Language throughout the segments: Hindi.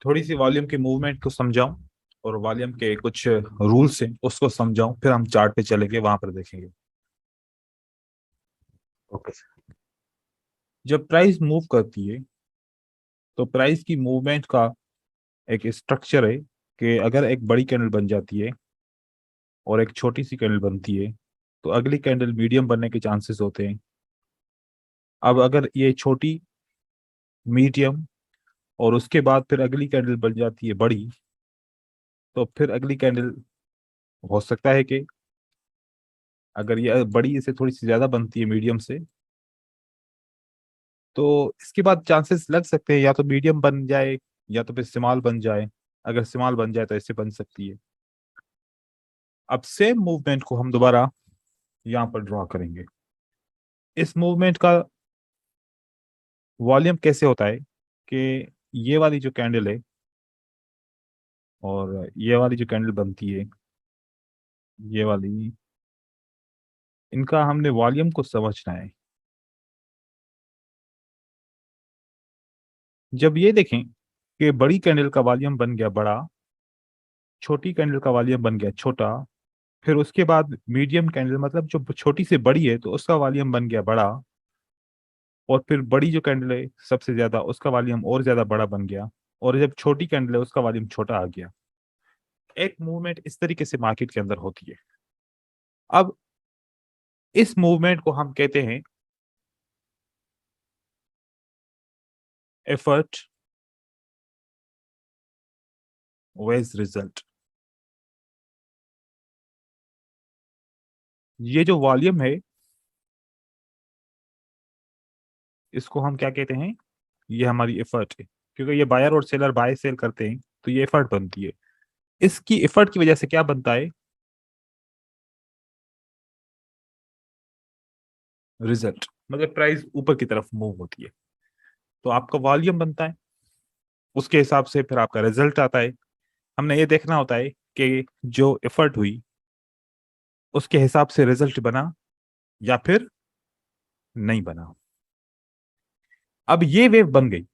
थोड़ी सी वॉल्यूम की मूवमेंट को समझाऊं और वॉल्यूम के कुछ रूल्स हैं उसको समझाऊं, फिर हम चार्ट पे चलेंगे, वहां पर देखेंगे। ओके। जब प्राइस मूव करती है तो प्राइस की मूवमेंट का एक स्ट्रक्चर है कि अगर एक बड़ी कैंडल बन जाती है और एक छोटी सी कैंडल बनती है तो अगली कैंडल मीडियम बनने के चांसेस होते हैं। अब अगर ये छोटी, मीडियम और उसके बाद फिर अगली कैंडल बन जाती है बड़ी, तो फिर अगली कैंडल हो सकता है कि अगर ये बड़ी से थोड़ी सी ज्यादा बनती है मीडियम से, तो इसके बाद चांसेस लग सकते हैं या तो मीडियम बन जाए या तो फिर स्मॉल बन जाए। अगर स्मॉल बन जाए तो ऐसे बन सकती है। अब सेम मूवमेंट को हम दोबारा यहाँ पर ड्रॉ करेंगे। इस मूवमेंट का वॉल्यूम कैसे होता है कि ये वाली जो कैंडल है और ये वाली जो कैंडल बनती है, ये वाली, इनका हमने वॉल्यूम को समझना है। जब ये देखें कि बड़ी कैंडल का वॉल्यूम बन गया बड़ा, छोटी कैंडल का वॉल्यूम बन गया छोटा, फिर उसके बाद मीडियम कैंडल मतलब जो छोटी से बड़ी है तो उसका वॉल्यूम बन गया बड़ा, और फिर बड़ी जो कैंडल है सबसे ज्यादा उसका वॉल्यूम और ज्यादा बड़ा बन गया, और जब छोटी कैंडल है उसका वॉल्यूम छोटा आ गया। एक मूवमेंट इस तरीके से मार्केट के अंदर होती है। अब इस मूवमेंट को हम कहते हैं एफर्ट वेज रिजल्ट। ये जो वॉल्यूम है इसको हम क्या कहते हैं? ये हमारी एफर्ट है, क्योंकि ये बायर और सेलर बाय सेल करते हैं तो ये एफर्ट बनती है। इसकी एफर्ट की वजह से क्या बनता है? रिजल्ट, मतलब प्राइस ऊपर की तरफ मूव होती है। तो आपका वॉल्यूम बनता है, उसके हिसाब से फिर आपका रिजल्ट आता है। हमने ये देखना होता है कि जो एफर्ट हुई उसके हिसाब से रिजल्ट बना या फिर नहीं बना। अब ये वेव बन गई।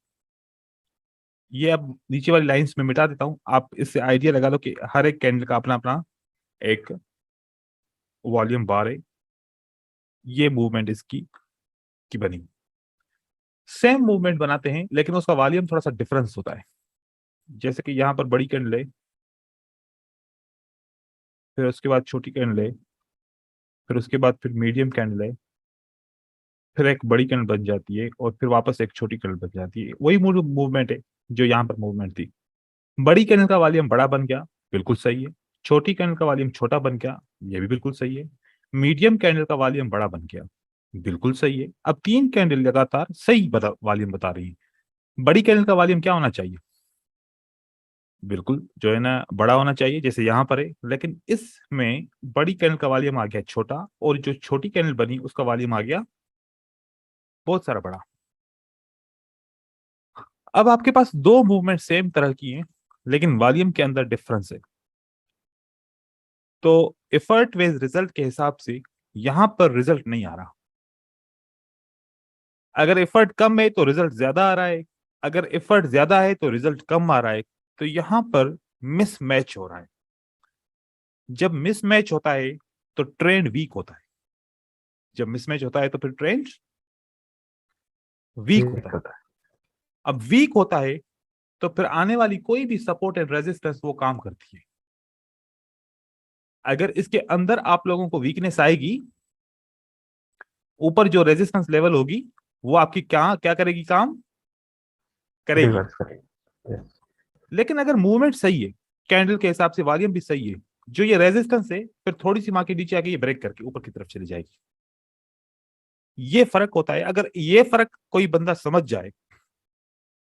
ये अब नीचे वाली लाइंस में मिटा देता हूं, आप इससे आइडिया लगा लो कि हर एक कैंडल का अपना अपना एक वॉल्यूम बार है। ये मूवमेंट इसकी की बनी। सेम मूवमेंट बनाते हैं लेकिन उसका वॉल्यूम थोड़ा सा डिफरेंस होता है। जैसे कि यहाँ पर बड़ी कैंडल है, फिर उसके बाद छोटी कैंडल है, फिर उसके बाद फिर मीडियम कैंडल है, फिर एक बड़ी कैंडल बन जाती है और फिर वापस एक छोटी कैंडल बन जाती है। वही मूवमेंट है जो यहाँ पर मूवमेंट थी। बड़ी कैंडल का वॉल्यूम बड़ा बन गया, बिल्कुल सही है। छोटी कैंडल का वॉल्यूम छोटा बन गया, ये भी बिल्कुल सही है। मीडियम कैंडल का वॉल्यूम बड़ा बन गया, बिल्कुल सही है। अब तीन कैंडल लगातार सही वॉल्यूम बता रही है। बड़ी कैंडल का वॉल्यूम क्या होना चाहिए? बिल्कुल जो है ना बड़ा होना चाहिए, जैसे यहाँ पर है। लेकिन इसमें बड़ी कैंडल का वॉल्यूम आ गया छोटा, और जो छोटी कैंडल बनी उसका वॉल्यूम आ गया बहुत सारा बड़ा। अब आपके पास दो मूवमेंट सेम तरह की हैं लेकिन वॉल्यूम के अंदर डिफरेंस है। तो एफर्ट वेज रिजल्ट के हिसाब से यहां पर रिजल्ट नहीं आ रहा। अगर एफर्ट कम है तो रिजल्ट ज्यादा आ रहा है, अगर एफर्ट ज्यादा है तो रिजल्ट कम आ रहा है। तो यहां पर मिसमैच हो रहा है। जब मिसमैच होता है तो ट्रेंड वीक होता है। जब मिसमैच होता है तो फिर ट्रेंड वीक होता ठीक है। होता है। अब वीक होता है तो फिर आने वाली कोई भी सपोर्ट एंड रेजिस्टेंस वो काम करती है। अगर इसके अंदर आप लोगों को वीकनेस आएगी, ऊपर जो रेजिस्टेंस लेवल होगी वो आपकी क्या क्या करेगी? काम करेगी। रिवर्स करेंगे, यस। लेकिन अगर मूवमेंट सही है, कैंडल के हिसाब से वॉल्यूम भी सही है, जो ये रेजिस्टेंस है फिर थोड़ी सी मार्केट नीचे आके ये ब्रेक करके ऊपर की तरफ चली जाएगी। ये फर्क होता है। अगर ये फर्क कोई बंदा समझ जाए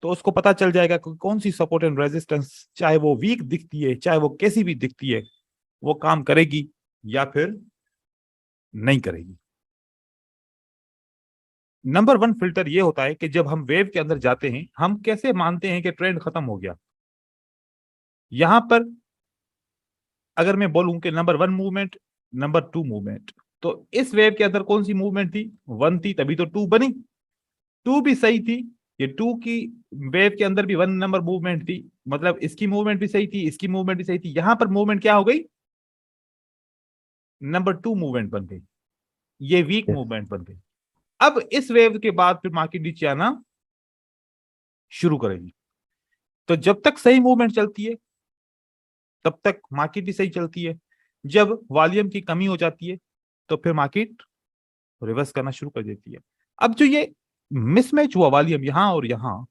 तो उसको पता चल जाएगा कि कौन सी सपोर्ट एंड रेजिस्टेंस, चाहे वो वीक दिखती है चाहे वो कैसी भी दिखती है, वो काम करेगी या फिर नहीं करेगी। नंबर वन फिल्टर ये होता है कि जब हम वेव के अंदर जाते हैं हम कैसे मानते हैं कि ट्रेंड खत्म हो गया। यहां पर अगर मैं बोलूं कि number one movement, number two movement, तो इस वेव के अंदर कौन सी मूवमेंट थी? वन थी, तभी तो टू बनी। टू भी सही थी, ये 2 की वेव के अंदर भी 1 नंबर मूवमेंट थी, मतलब इसकी मूवमेंट भी सही थी, इसकी मूवमेंट भी सही थी, यहां पर मूवमेंट क्या हो गई, नंबर 2 मूवमेंट बन गई, ये वीक yes, मूवमेंट बन गई। अब इस वेव के बाद फिर मार्केट नीचे आना शुरू करेगी। तो जब तक सही मूवमेंट चलती है तब तक मार्केट भी सही चलती है, जब वॉल्यूम की कमी हो जाती है तो फिर मार्केट रिवर्स करना शुरू कर देती है। अब जो ये मिसमैच हुआ वॉल्यूम यहां और यहां,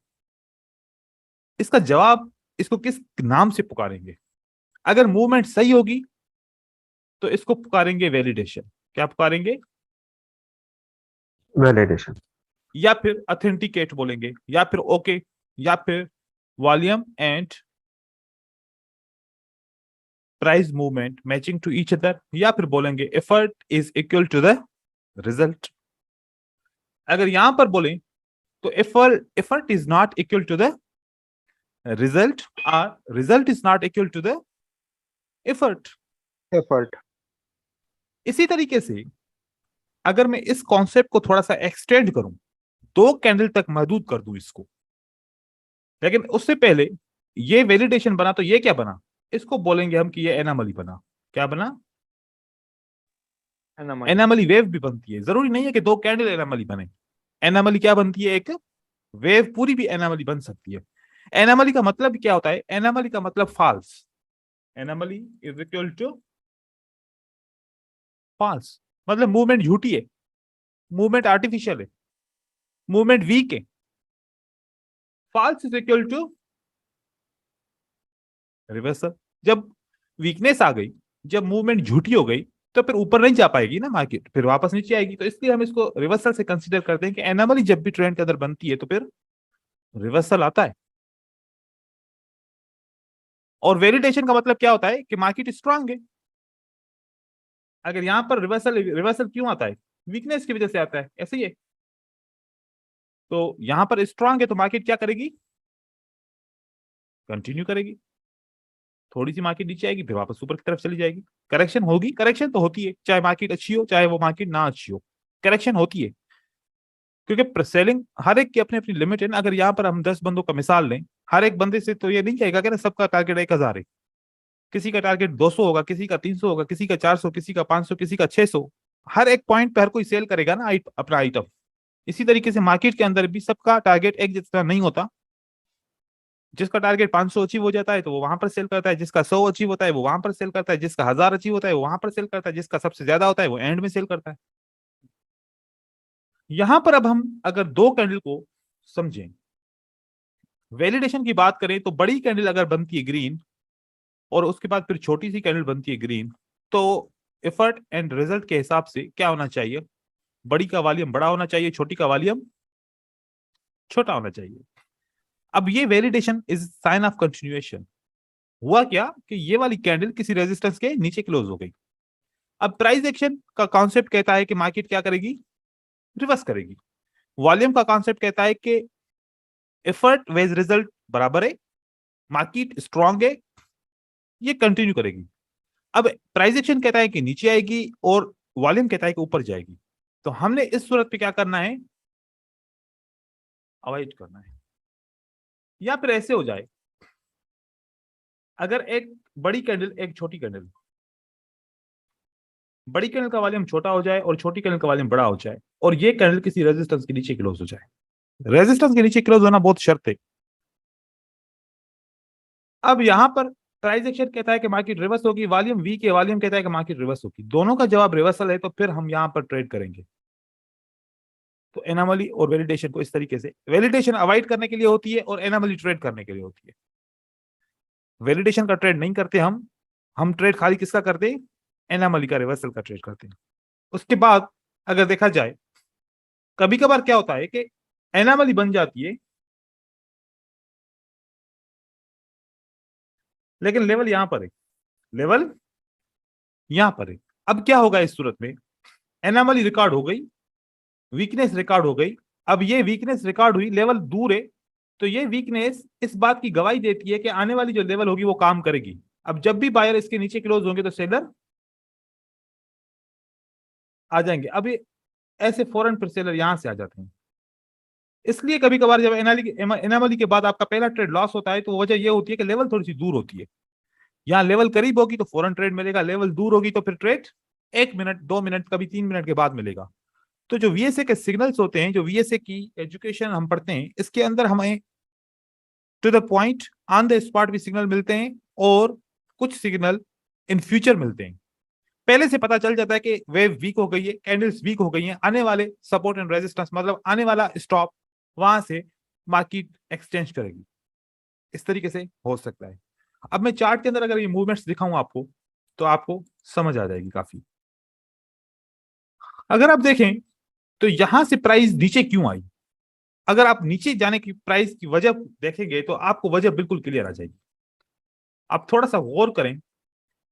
इसका जवाब इसको किस नाम से पुकारेंगे? अगर मूवमेंट सही होगी तो इसको पुकारेंगे वैलिडेशन। क्या पुकारेंगे? validation. या फिर ऑथेंटिकेट बोलेंगे, या फिर ओके, या फिर volume and price movement matching to each other, या फिर बोलेंगे effort is equal to the result. अगर यहां पर बोले तो effort is not equal to the result, और result is not equal to the effort. Effort. इसी तरीके से अगर मैं इस कॉन्सेप्ट को थोड़ा सा एक्सटेंड करूं, 2 कैंडल तक महदूद कर दूं इसको, लेकिन उससे पहले ये वैलिडेशन बना तो ये क्या बना, इसको बोलेंगे हम कि ये एनामली बना। क्या बना? एनामली वेव भी बनती है, जरूरी नहीं है कि 2 कैंडल एनामली बने। एनामली क्या बनती है? एक वेव पूरी भी एनामली बन सकती है। एनामली का मतलब क्या होता है? एनामली का मतलब false. Anomaly is equal to false, मतलब मूवमेंट झूठी है, मूवमेंट आर्टिफिशियल है, मूवमेंट वीक है। False is equal to reversal. जब वीकनेस आ गई, जब मूवमेंट झूठी हो गई, तो फिर ऊपर नहीं जा पाएगी ना मार्केट, फिर वापस नीचे आएगी। तो इसलिए हम इसको रिवर्सल से कंसीडर करते हैं कि एनोमली जब भी ट्रेंड के अंदर बनती है तो फिर रिवर्सल आता है। और वेलिडेशन का मतलब क्या होता है कि मार्केट स्ट्रांग है। अगर यहां पर रिवर्सल, रिवर्सल क्यों आता है? वीकनेस की वजह से आता है, ऐसे ही है। तो यहां पर स्ट्रांग है तो मार्केट क्या करेगी? कंटिन्यू करेगी। थोड़ी सी मार्केट नीचे आएगी, फिर वापस ऊपर की तरफ चली जाएगी। करेक्शन होगी, करेक्शन तो होती है, चाहे मार्केट अच्छी हो चाहे वो मार्केट ना अच्छी हो, करेक्शन होती है। क्योंकि सेलिंग हर एक की अपनी अपनी लिमिट है ना। अगर यहाँ पर हम 10 बंदों का मिसाल लें, हर एक बंदे से तो ये नहीं कहेगा कि ना सबका टारगेट 1000 है। किसी का टारगेट 200 होगा, किसी का 300 होगा, किसी का 400, किसी का 500, किसी का 600। हर एक पॉइंट पे हर कोई सेल करेगा ना अपना आइटम। इसी तरीके से मार्केट के अंदर भी सबका टारगेट एक जैसा नहीं होता। जिसका टारगेट 500 अचीव हो जाता है तो वो वहां पर सेल करता है, जिसका 100 अचीव होता है वो वहां पर सेल करता है, जिसका 1000 अचीव होता है वो वहां पर सेल करता है, जिसका सबसे ज्यादा होता है वो एंड में सेल करता है। यहां पर अब हम अगर 2 कैंडल को समझें, वैलिडेशन की बात करें तो बड़ी कैंडल अगर बनती है ग्रीन और उसके बाद फिर छोटी सी कैंडल बनती है ग्रीन, तो एफर्ट एंड रिजल्ट के हिसाब से क्या होना चाहिए? बड़ी का वॉल्यूम बड़ा होना चाहिए, छोटी का वॉल्यूम छोटा होना चाहिए। अब ये validation is sine of continuation. हुआ क्या कि ये वाली कैंडल किसी रेजिस्टेंस के नीचे क्लोज हो गई। अब प्राइस एक्शन का कॉन्सेप्ट कहता है कि मार्केट क्या करेगी? रिवर्स करेगी। वॉल्यूम का कॉन्सेप्ट कहता है कि एफर्ट वेज रिजल्ट बराबर है, मार्केट स्ट्रांग है, ये कंटिन्यू करेगी। अब प्राइस एक्शन कहता है कि नीचे आएगी और वॉल्यूम कहता है कि ऊपर जाएगी। तो हमने इस सूरत पे क्या करना है? अवॉइड करना है। या फिर ऐसे हो जाए, अगर एक बड़ी कैंडल एक छोटी कैंडल, बड़ी कैंडल का वॉल्यूम छोटा हो जाए और छोटी कैंडल का वॉल्यूम बड़ा हो जाए, और ये कैंडल किसी रेजिस्टेंस के नीचे क्लोज हो जाए। रेजिस्टेंस के नीचे क्लोज होना बहुत शर्त है। अब यहां पर प्राइस एक्शन कहता है कि मार्केट रिवर्स होगी, वॉल्यूम वी के वॉल्यूम कहता है कि मार्केट रिवर्स होगी। दोनों का जवाब रिवर्सल है, तो फिर हम यहां पर ट्रेड करेंगे। तो एनामली और वैलिडेशन को इस तरीके से, वैलिडेशन अवॉइड करने के लिए होती है और एनामली ट्रेड करने के लिए होती है। वैलिडेशन का ट्रेड नहीं करते हम ट्रेड खाली किसका करते हैं? एनामली का, रिवर्सल का ट्रेड करते हैं। उसके बाद अगर देखा जाए, कभी कभार क्या होता है कि एनामली बन जाती है लेकिन लेवल यहां पर है, लेवल यहां पर है। अब क्या होगा इस सूरत में? एनामली रिकॉर्ड हो गई, वीकनेस रिकॉर्ड हो गई। अब ये वीकनेस रिकॉर्ड हुई, लेवल दूर है, तो ये वीकनेस इस बात की गवाही देती है कि आने वाली जो लेवल होगी वो काम करेगी। अब जब भी बायर इसके नीचे क्लोज होंगे तो सेलर आ जाएंगे। अब ये ऐसे फौरन फिर सेलर यहां से आ जाते हैं। इसलिए कभी कभार जब एनोमली के बाद आपका पहला ट्रेड लॉस होता है तो वजह यह होती है कि लेवल थोड़ी सी दूर होती है। यहाँ लेवल करीब होगी तो फौरन ट्रेड मिलेगा, लेवल दूर होगी तो फिर ट्रेड 1 मिनट 2 मिनट कभी 3 मिनट के बाद मिलेगा। तो जो वीएसए के सिग्नल्स होते हैं, जो वीएसए की एजुकेशन हम पढ़ते हैं, इसके अंदर हमें to the point on the spot भी सिग्नल मिलते हैं और कुछ सिग्नल इन फ्यूचर मिलते हैं। पहले से पता चल जाता है कि वेव वीक हो गई है, कैंडल्स वीक हो गई हैं, आने वाले सपोर्ट एंड रेजिस्टेंस मतलब आने वाला स्टॉप वहां से मार्केट एक्सचेंज करेगी। इस तरीके से हो सकता है। अब मैं चार्ट के अंदर अगर ये मूवमेंट्स दिखाऊं आपको तो आपको समझ आ जाएगी काफी। अगर आप देखें तो यहां से प्राइस नीचे क्यों आई, अगर आप नीचे जाने की प्राइस की वजह देखेंगे तो आपको वजह बिल्कुल क्लियर आ जाएगी। आप थोड़ा सा गौर करें,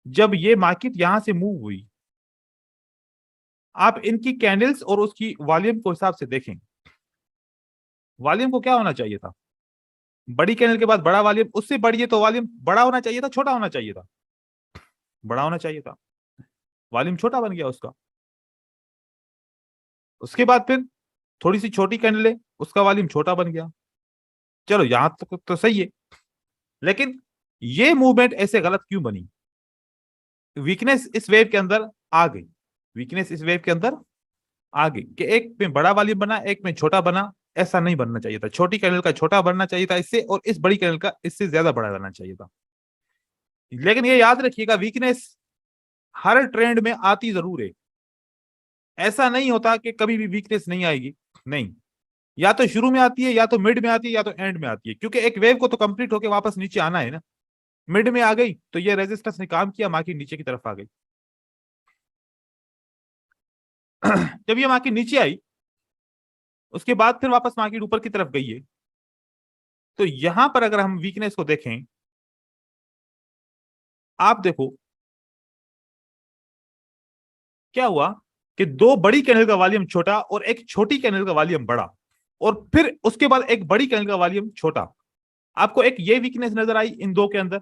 जब ये मार्केट यहां से मूव हुई, आप इनकी कैंडल्स और उसकी वॉल्यूम को हिसाब से देखें। वॉल्यूम को क्या होना चाहिए था, बड़ी कैंडल के बाद बड़ा वॉल्यूम, उससे बढ़िए तो वॉल्यूम बड़ा होना चाहिए था, छोटा होना चाहिए था, बड़ा होना चाहिए था, वॉल्यूम छोटा बन गया उसका। उसके बाद फिर थोड़ी सी छोटी कैंडल है, उसका वॉल्यूम छोटा बन गया। चलो यहां तक तो सही है, लेकिन ये मूवमेंट ऐसे गलत क्यों बनी? वीकनेस इस वेव के अंदर आ गई, वीकनेस इस वेव के अंदर आ गई कि एक में बड़ा वॉल्यूम बना, एक में छोटा बना। ऐसा नहीं बनना चाहिए था, छोटी कैंडल का छोटा बनना चाहिए था इससे, और इस बड़ी कैंडल का इससे ज्यादा बड़ा बनना चाहिए था। लेकिन ये याद रखिएगा, वीकनेस हर ट्रेंड में आती जरूर है। ऐसा नहीं होता कि कभी भी वीकनेस नहीं आएगी, नहीं, या तो शुरू में आती है, या तो मिड में आती है, या तो एंड में आती है, क्योंकि एक वेव को तो कंप्लीट होकर वापस नीचे आना है ना। मिड में आ गई तो ये रेजिस्टेंस ने काम किया, मार्केट नीचे की तरफ आ गई। जब ये मार्केट नीचे आई उसके बाद फिर वापस मार्केट ऊपर की तरफ गई है। तो यहां पर अगर हम वीकनेस को देखें, आप देखो क्या हुआ कि दो बड़ी कैंडल का वॉल्यूम छोटा और एक छोटी कैंडल का वॉल्यूम बड़ा, और फिर उसके बाद एक बड़ी कैंडल का वॉल्यूम छोटा। आपको एक ये वीकनेस नजर आई इन दो के अंदर,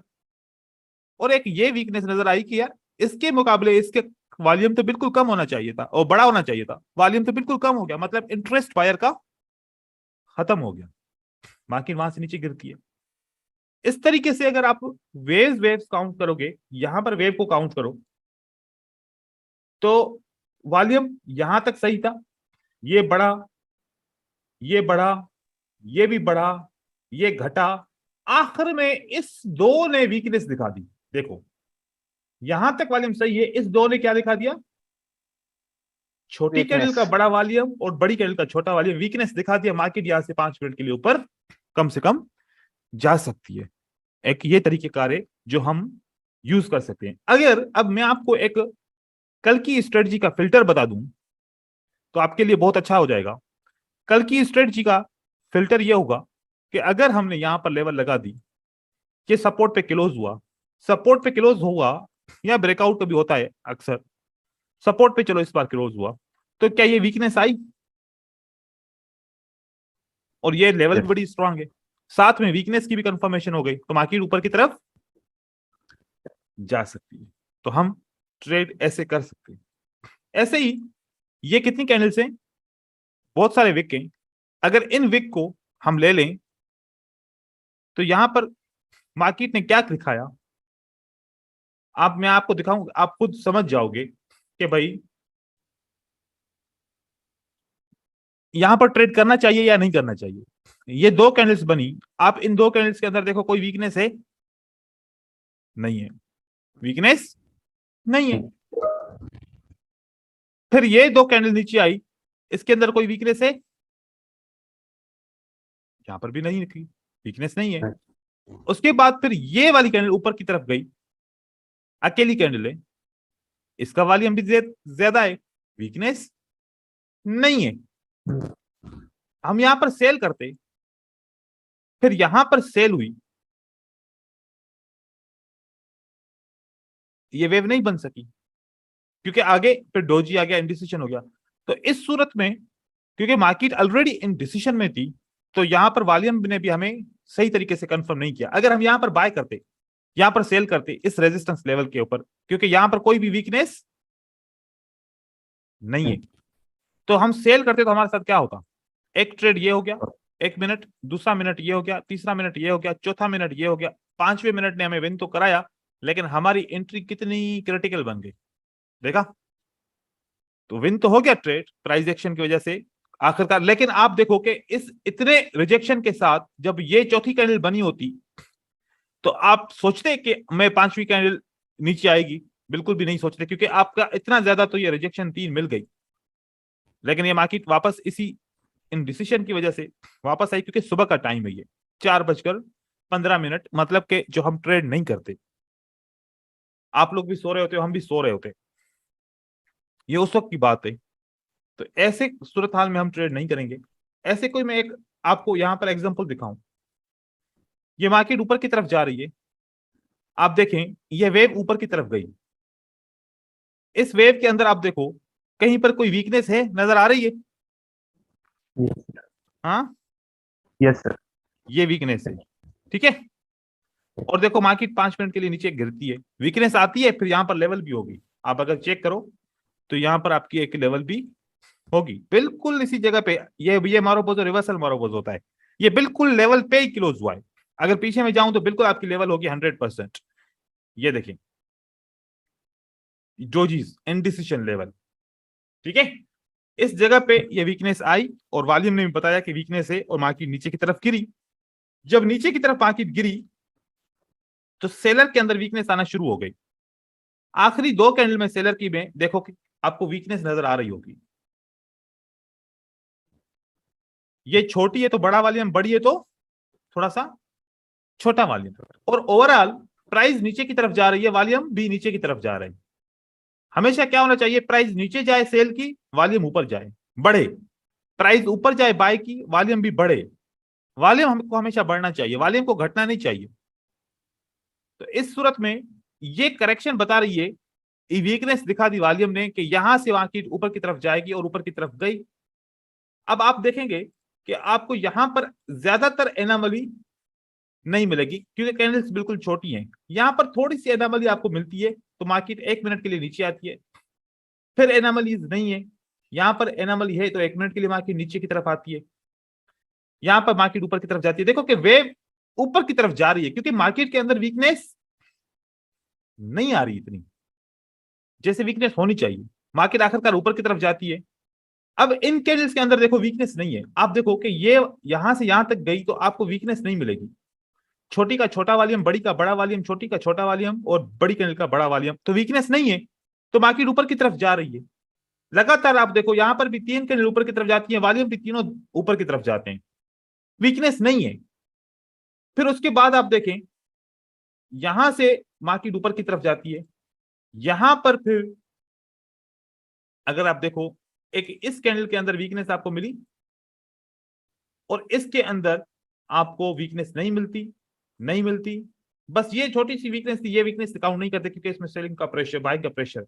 और एक ये वीकनेस नजर आई कि यार इसके मुकाबले इसके वॉल्यूम तो बिल्कुल कम होना चाहिए था और बड़ा होना चाहिए था, वॉल्यूम तो बिल्कुल कम हो गया, मतलब इंटरेस्ट बायर का खत्म हो गया, मार्केट वहां से नीचे गिरती है। इस तरीके से अगर आप वेव्स काउंट करोगे, यहां पर वेव को काउंट करो तो वॉल्यूम यहां तक सही था, ये बढ़ा, ये बढ़ा, ये भी बढ़ा, ये घटा, आखिर में इस दो ने वीकनेस दिखा दी। देखो यहां तक वॉल्यूम सही है, इस दो ने क्या दिखा दिया, छोटी कैंडल वीकनेस। का बड़ा वॉल्यूम और बड़ी कैंडल का छोटा वॉल्यूम, वीकनेस दिखा दिया। मार्केट यहां से 5 मिनट के लिए ऊपर कम से कम जा सकती है। एक ये तरीके कार है जो हम यूज कर सकते हैं। अगर अब मैं आपको एक कल की स्ट्रेटजी का फिल्टर बता दूं तो आपके लिए बहुत अच्छा हो जाएगा। कल की स्ट्रेटजी का फिल्टर यह होगा कि अगर हमने यहां पर लेवल लगा दी कि सपोर्ट पे क्लोज हुआ, सपोर्ट पे क्लोज हुआ या ब्रेकआउट कभी होता है अक्सर, सपोर्ट पे चलो इस बार क्लोज हुआ, तो क्या ये वीकनेस आई? और ये लेवल भी यस। बड़ी स्ट्रांग है, साथ में वीकनेस की भी कंफर्मेशन हो गई, तो मार्केट ऊपर की तरफ जा सकती है। तो हम ट्रेड ऐसे कर सकते हैं। ऐसे ही ये कितनी कैंडल्स हैं, बहुत सारे विक हैं। अगर इन विक को हम ले लें तो यहां पर मार्केट ने क्या दिखाया, आप मैं आपको दिखाऊं, आप खुद समझ जाओगे कि भाई यहां पर ट्रेड करना चाहिए या नहीं करना चाहिए। ये दो कैंडल्स बनी, आप इन दो कैंडल्स के अंदर देखो कोई वीकनेस है? नहीं है, वीकनेस नहीं है। फिर ये दो कैंडल नीचे आई, इसके अंदर कोई वीकनेस है? यहां पर भी नहीं निकली, वीकनेस नहीं है। उसके बाद फिर ये वाली कैंडल ऊपर की तरफ गई, अकेली कैंडल है, इसका वॉल्यूम भी ज्यादा है, वीकनेस नहीं है। हम यहां पर सेल करते, फिर यहां पर सेल हुई, ये वेव नहीं बन सकी क्योंकि आगे फिर डोजी आ गया, इंडिसिशन हो गया। तो इस सूरत में क्योंकि मार्केट ऑलरेडी इंडिसिशन में थी, तो यहां पर वॉल्यूम ने भी हमें सही तरीके से कंफर्म नहीं किया। अगर हम यहां पर बाय करते, यहां पर सेल करते इस रेजिस्टेंस लेवल के ऊपर, क्योंकि यहां पर कोई भी वीकनेस नहीं है, तो हम सेल करते तो हमारे साथ क्या होता, एक ट्रेड ये हो गया, एक मिनट, दूसरा मिनट ये हो गया, तीसरा मिनट ये हो गया, चौथा मिनट ये हो गया, पांचवें मिनट ने हमें विन तो कराया, लेकिन हमारी एंट्री कितनी क्रिटिकल बन गई, देखा? तो विन तो हो गया ट्रेड प्राइस एक्शन की वजह से आखिरकार, लेकिन आप देखो कि इस इतने रिजेक्शन के साथ जब ये चौथी कैंडल बनी होती तो आप सोचते कि मैं पांचवी कैंडल नीचे आएगी? बिल्कुल भी नहीं सोचते, क्योंकि आपका इतना ज्यादा तो ये रिजेक्शन 3 मिल गई। लेकिन ये मार्केट वापस इसी इन डिसीजन की वजह से वापस आई, क्योंकि सुबह का टाइम है, ये 4:15, मतलब कि जो हम ट्रेड नहीं करते, आप लोग भी सो रहे होते हो, हम भी सो रहे होते, ये उस वक्त की बात है। तो ऐसे सूरत हाल में हम ट्रेड नहीं करेंगे। ऐसे कोई मैं एक आपको यहां पर एग्जांपल दिखाऊं, ये मार्केट ऊपर की तरफ जा रही है, आप देखें ये वेव ऊपर की तरफ गई, इस वेव के अंदर आप देखो कहीं पर कोई वीकनेस है, नजर आ रही है? Yes, sir. हाँ, Yes, sir. ये वीकनेस है, ठीक है। और देखो मार्केट 5 मिनट के लिए नीचे गिरती है, वीकनेस आती है, फिर यहां पर लेवल भी होगी, आप अगर चेक करो तो यहां पर आपकी एक लेवल भी होगी, बिल्कुल इसी जगह पे। ये मारोपोजो रिवर्सल मारोपोज होता है, ये बिल्कुल लेवल पे ही क्लोज हुआ है। अगर पीछे में जाऊं तो बिल्कुल आपकी लेवल होगी 100%। ये देखें जोजीज इनडिसीजन लेवल, ठीक है। इस जगह पे ये वीकनेस आई और वॉल्यूम ने भी बताया कि वीकनेस है, और मार्केट नीचे की तरफ गिरी। जब नीचे की तरफ मार्केट गिरी तो सेलर के अंदर वीकनेस आना शुरू हो गई। आखिरी 2 कैंडल में सेलर की में देखो कि आपको वीकनेस नजर आ रही होगी, ये छोटी है तो बड़ा वॉल्यूम, बड़ी है तो थोड़ा सा छोटा वॉल्यूम, और ओवरऑल प्राइस नीचे की तरफ जा रही है, वॉल्यूम भी नीचे की तरफ जा रही है। हमेशा क्या होना चाहिए, प्राइस नीचे जाए सेल की, वॉल्यूम ऊपर जाए बढ़े, प्राइस ऊपर जाए बाय की, वॉल्यूम भी बढ़े। वॉल्यूम हमको हमेशा बढ़ना चाहिए, वॉल्यूम को घटना नहीं चाहिए। तो इस सूरत में ये करेक्शन बता रही है, ये वीकनेस दिखा दी वॉल्यूम ने कि यहां से मार्केट ऊपर की तरफ जाएगी, और ऊपर की तरफ गई। अब आप देखेंगे कि आपको यहां पर ज्यादातर एनामली नहीं मिलेगी, क्योंकि कैंडल्स बिल्कुल छोटी हैं। यहां पर थोड़ी सी एनामली आपको मिलती है, तो मार्केट 1 मिनट के लिए नीचे आती है, फिर एनामलीज नहीं है। यहां पर एनामली है तो 1 मिनट के लिए मार्केट नीचे की तरफ आती है, यहां पर मार्केट ऊपर की तरफ जाती है। देखो कि वेव ऊपर की तरफ जा रही है, क्योंकि मार्केट के अंदर वीकनेस नहीं आ रही इतनी जैसे वीकनेस होनी चाहिए, मार्केट आखिरकार ऊपर की तरफ जाती है। अब इन कैंडल्स के अंदर देखो वीकनेस नहीं है, आप देखो कि ये यहां से यहां तक गई तो आपको वीकनेस नहीं मिलेगी। छोटी का छोटा वॉल्यूम, बड़ी का बड़ा वॉल्यूम, छोटी का छोटा वॉल्यूम, और बड़ी कैंडल का बड़ा वॉल्यूम, तो वीकनेस नहीं है, तो मार्केट ऊपर की तरफ जा रही है। लगातार आप देखो यहां पर भी 3 कैंडल ऊपर की तरफ जाती है, वॉल्यूम भी तीनों ऊपर की तरफ जाते हैं, वीकनेस नहीं है। फिर उसके बाद आप देखें यहां से मार्केट ऊपर की तरफ जाती है, यहां पर फिर अगर आप देखो एक इस कैंडल के अंदर वीकनेस आपको मिली, और इसके अंदर आपको वीकनेस नहीं मिलती, नहीं मिलती। बस ये छोटी सी वीकनेस थी, ये वीकनेस काउंट नहीं करते, क्योंकि इसमें सेलिंग का प्रेशर, बाइंग का प्रेशर।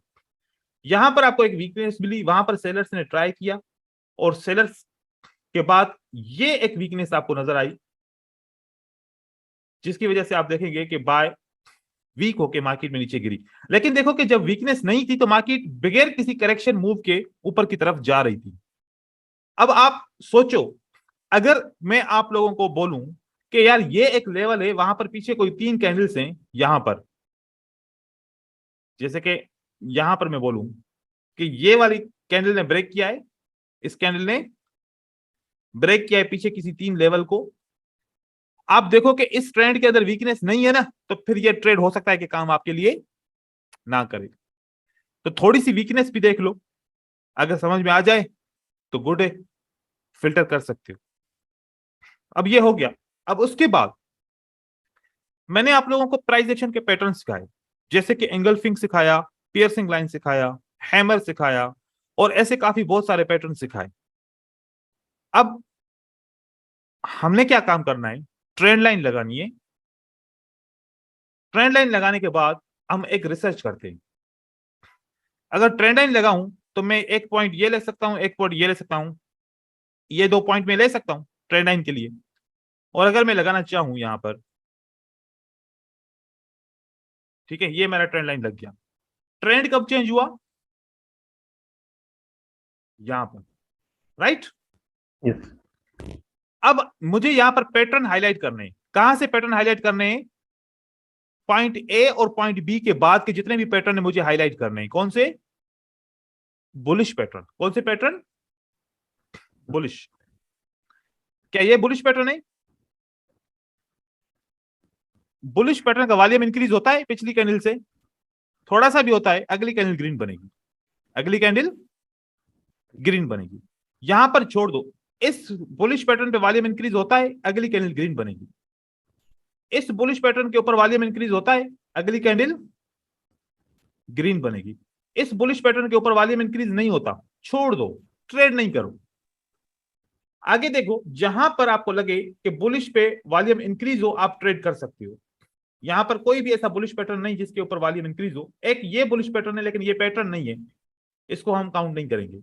यहां पर आपको एक वीकनेस मिली, वहां पर सेलर्स ने ट्राई किया, और सेलर्स के बाद ये एक वीकनेस आपको नजर आई, जिसकी वजह से आप देखेंगे कि बाय वीक होके मार्केट में नीचे गिरी। लेकिन देखो कि जब वीकनेस नहीं थी तो मार्केट बगैर किसी करेक्शन मूव के ऊपर की तरफ जा रही थी। अब आप सोचो, अगर मैं आप लोगों को बोलूं कि यार ये एक लेवल है, वहां पर पीछे कोई 3 कैंडल्स हैं, यहां पर जैसे कि यहां पर मैं बोलूं कि ये वाली कैंडल ने ब्रेक किया है, इस कैंडल ने ब्रेक किया है पीछे किसी 3 लेवल को, आप देखो कि इस ट्रेंड के अंदर वीकनेस नहीं है ना, तो फिर ये ट्रेड हो सकता है कि काम आपके लिए ना करे। तो थोड़ी सी वीकनेस भी देख लो, अगर समझ में आ जाए तो गुड है, फिल्टर कर सकते हो। अब ये हो गया। अब उसके बाद मैंने आप लोगों को प्राइस एक्शन के पैटर्न सिखाए, जैसे कि एंगल्फिंग सिखाया, पियर्सिंग लाइन सिखाया, हैमर सिखाया, और ऐसे काफी बहुत सारे पैटर्न सिखाए। अब हमने क्या काम करना है, ट्रेंड लाइन लगानी है। ट्रेंड लाइन लगाने के बाद हम एक रिसर्च करते हैं, अगर ट्रेंड लाइन लगाऊं तो मैं एक पॉइंट ये ले सकता हूं, एक पॉइंट ये ले सकता हूं, ये 2 पॉइंट में ले सकता हूं ट्रेंड लाइन के लिए। और अगर मैं लगाना चाहूं यहां पर, ठीक है, ये मेरा ट्रेंड लाइन लग गया। ट्रेंड कब चेंज हुआ, यहां पर, राइट? Yes. अब मुझे यहां पर पैटर्न हाईलाइट करने हैं। कहां से पैटर्न हाईलाइट करने हैं? पॉइंट ए और पॉइंट बी के बाद के जितने भी पैटर्न है मुझे हाईलाइट करने हैं। कौन से? Bullish pattern. कौन से पैटर्न? बुलिश। क्या ये बुलिश पैटर्न है? बुलिश पैटर्न का वॉल्यूम इंक्रीज होता है पिछली कैंडल से, थोड़ा सा भी होता है, अगली कैंडल ग्रीन बनेगी, अगली कैंडल ग्रीन बनेगी। यहां पर छोड़ दो, इस बुलिश पैटर्न पे वॉल्यूम इंक्रीज होता है, अगली कैंडल ग्रीन बनेगी। इस बुलिश पैटर्न के ऊपर वॉल्यूम इंक्रीज होता है, अगली कैंडल ग्रीन बनेगी। इस बुलिश पैटर्न के ऊपर वॉल्यूम इंक्रीज नहीं होता, छोड़ दो, ट्रेड नहीं करो। आगे देखो, जहां पर आपको लगे कि बुलिश पे वॉल्यूम इंक्रीज हो, आप ट्रेड कर सकते हो। यहां पर कोई भी ऐसा बुलिश पैटर्न नहीं जिसके ऊपर वॉल्यूम इंक्रीज हो। एक ये बुलिश पैटर्न है, लेकिन ये पैटर्न नहीं है, इसको हम काउंट नहीं करेंगे।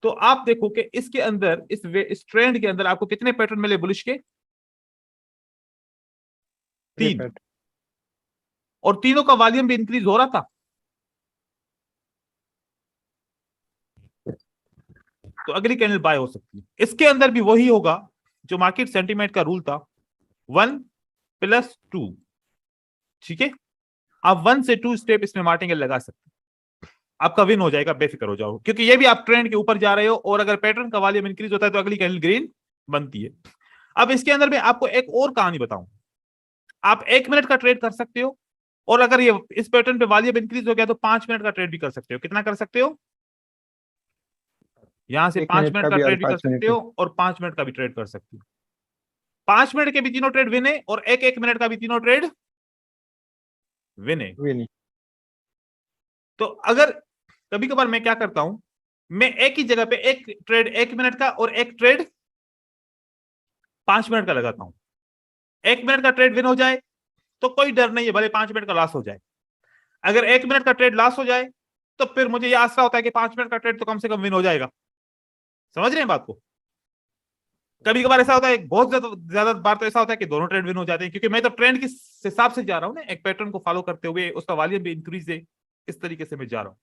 तो आप देखो कि इसके अंदर, इस ट्रेंड के अंदर आपको कितने पैटर्न मिले बुलिश के? 3, और तीनों का वॉल्यूम भी इंक्रीज हो रहा था। तो अगली कैंडल बाय हो सकती है। इसके अंदर भी वही होगा जो मार्केट सेंटीमेंट का रूल था, 1+2। ठीक है, आप 1 से 2 स्टेप इसमें मार्टिंगल लगा सकते हैं, आपका विन हो जाएगा, बेफिक्र हो जाओ, क्योंकि ये भी आप ट्रेंड के ऊपर जा रहे हो, और अगर पैटर्न का वॉल्यूम इंक्रीज होता है तो अगली कैंडल ग्रीन बनती है। अब इसके अंदर मैं आपको एक और कहानी बताऊं। आप 1 मिनट का ट्रेड कर सकते हो, और अगर ये इस पैटर्न पे वॉल्यूम इंक्रीज हो गया तो 5 मिनट का ट्रेड भी कर सकते हो। कितना कर सकते हो? यहां से 5 मिनट का भी और ट्रेड भी कर 5 सकते हो, और 5 मिनट का भी ट्रेड कर सकते हो। 5 मिनट के भी तीनों ट्रेड विन है, और 1-1 मिनट का भी तीनों ट्रेड विन है। नहीं। तो अगर कभी कभार मैं क्या करता हूं, मैं एक ही जगह पे एक ट्रेड 1 मिनट का और एक ट्रेड 5 मिनट का लगाता हूं। 1 मिनट का ट्रेड विन हो जाए तो कोई डर नहीं है, भले 5 मिनट का लॉस हो जाए। अगर 1 मिनट का ट्रेड लॉस हो जाए तो फिर मुझे यह आशा होता है कि 5 मिनट का ट्रेड तो कम से कम विन हो जाएगा। समझ रहे हैं बात को? कभी कभार ऐसा होता है, बहुत ज्यादा बार तो ऐसा होता है कि दोनों ट्रेड विन हो जाते हैं, क्योंकि मैं तो ट्रेंड के हिसाब से जा रहा हूं ना, एक पैटर्न को फॉलो करते हुए, उसका वॉल्यूम भी इंक्रीज है, इस तरीके से मैं जा रहा हूं।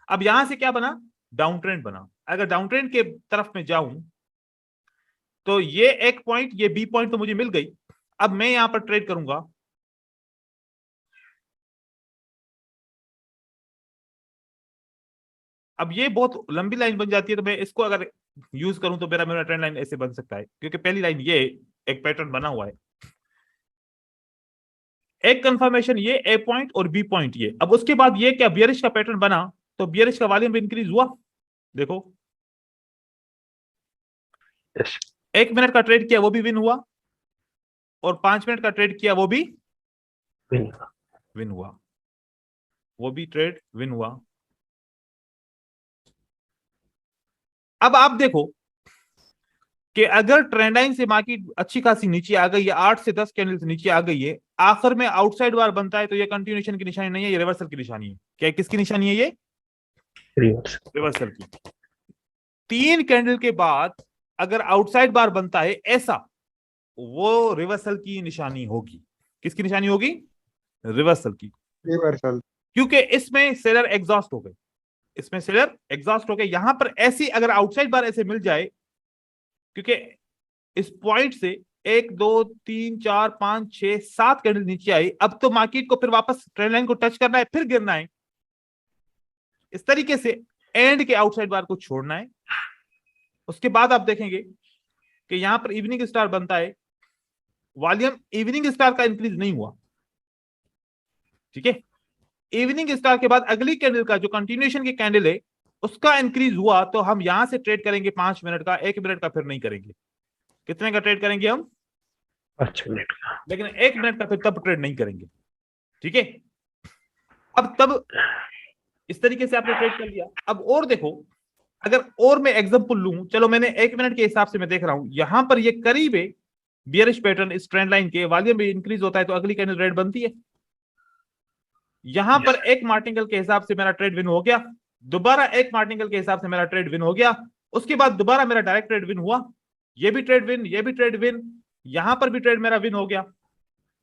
अब यहां से क्या बना? डाउन ट्रेंड बना। अगर डाउन ट्रेंड के तरफ में जाऊं तो ये एक पॉइंट, ये बी पॉइंट तो मुझे मिल गई। अब मैं यहां पर ट्रेड करूंगा, अब ये बहुत लंबी लाइन बन जाती है, तो मैं इसको अगर यूज करूं तो मेरा मेरा ट्रेंड लाइन ऐसे बन सकता है, क्योंकि पहली लाइन ये एक पैटर्न बना हुआ है, एक कंफर्मेशन ये ए पॉइंट और बी पॉइंट ये। अब उसके बाद ये क्या बियरिश का पैटर्न बना, तो बियरिश का वॉल्यूम इंक्रीज हुआ। देखो, यस। 1 मिनट का ट्रेड किया वो भी विन हुआ, और 5 मिनट का ट्रेड किया वो भी विन हुआ, वो भी ट्रेड विन हुआ। अब आप देखो कि अगर ट्रेंड लाइन से मार्केट अच्छी खासी नीचे आ गई है, 8 से 10 कैंडल से नीचे आ गई है, आखिर में आउटसाइड बार बनता है, तो ये कंटिन्यूएशन की निशानी नहीं है, ये रिवर्सल की निशानी है। क्या किसकी निशानी है? ये रिवर्सल की। 3 कैंडल के बाद अगर आउटसाइड बार बनता है ऐसा, वो रिवर्सल की निशानी होगी। किसकी निशानी होगी? रिवर्सल की। रिवर्सल। क्योंकि इसमें सेलर एग्जॉस्ट हो गए, इसमें सेलर एग्जॉस्ट हो गए। यहां पर ऐसी अगर आउटसाइड बार ऐसे मिल जाए, क्योंकि इस पॉइंट से 1 2 3 4 5 6 7 कैंडल नीचे आई, अब तो मार्केट को फिर वापस ट्रेंड लाइन को टच करना है, फिर गिरना है। इस तरीके से एंड के आउटसाइड बार को छोड़ना है। उसके बाद आप देखेंगे कि यहां पर इवनिंग स्टार बनता है, वॉल्यूम इवनिंग स्टार का इंक्रीज नहीं हुआ। ठीक है, इवनिंग स्टार के बाद अगली कैंडल का जो कंटिन्यूएशन की कैंडल है उसका इंक्रीज हुआ, तो हम यहां से ट्रेड करेंगे 5 मिनट का, 1 मिनट का फिर नहीं करेंगे। कितने का ट्रेड करेंगे हम? 5 मिनट का। लेकिन 1 मिनट का फिर तब ट्रेड नहीं करेंगे। ठीक है, अब तब इस तरीके से आपने ट्रेड कर लिया। अब और देखो, अगर और मैं एग्जांपल लूं, चलो मैंने 1 मिनट के हिसाब से मैं देख रहा हूं, यहां पर ये करीब है बियरिश पैटर्न, इस ट्रेंड लाइन के वॉल्यूम भी इंक्रीज होता है, तो अगली कैंडल रेड बनती है। यहां पर एक मार्टिंगल के हिसाब से मेरा ट्रेड विन हो गया, दोबारा एक मार्टिंगल के हिसाब से मेरा ट्रेड विन हो गया, उसके बाद दोबारा मेरा डायरेक्ट ट्रेड विन हुआ, ये भी ट्रेड विन, ये भी ट्रेड विन, यहां पर भी ट्रेड मेरा विन हो गया।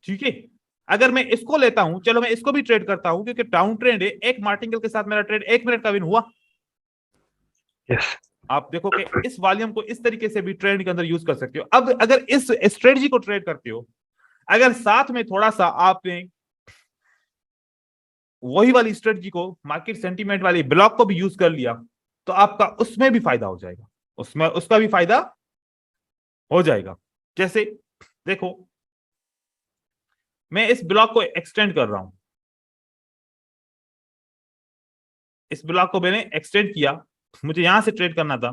ठीक है, अगर मैं इसको लेता हूं, चलो मैं इसको भी ट्रेड करता हूं, क्योंकि डाउन ट्रेंड है, एक मार्टिंगल के साथ मेरा ट्रेड 1 मिनट का विन हुआ। यस। आप देखो कि इस वॉल्यूम को इस तरीके से भी ट्रेड के अंदर यूज कर सकते हो। अब अगर इस स्ट्रेटजी को ट्रेड करते हो, अगर साथ में थोड़ा सा आपने वही वाली स्ट्रेटजी को मार्केट सेंटीमेंट वाली ब्लॉक को भी यूज कर लिया, तो आपका उसमें भी फायदा हो जाएगा, उसमें उसका भी फायदा हो जाएगा। जैसे देखो, मैं इस ब्लॉक को एक्सटेंड कर रहा हूं, इस ब्लॉक को मैंने एक्सटेंड किया, मुझे यहां से ट्रेड करना था,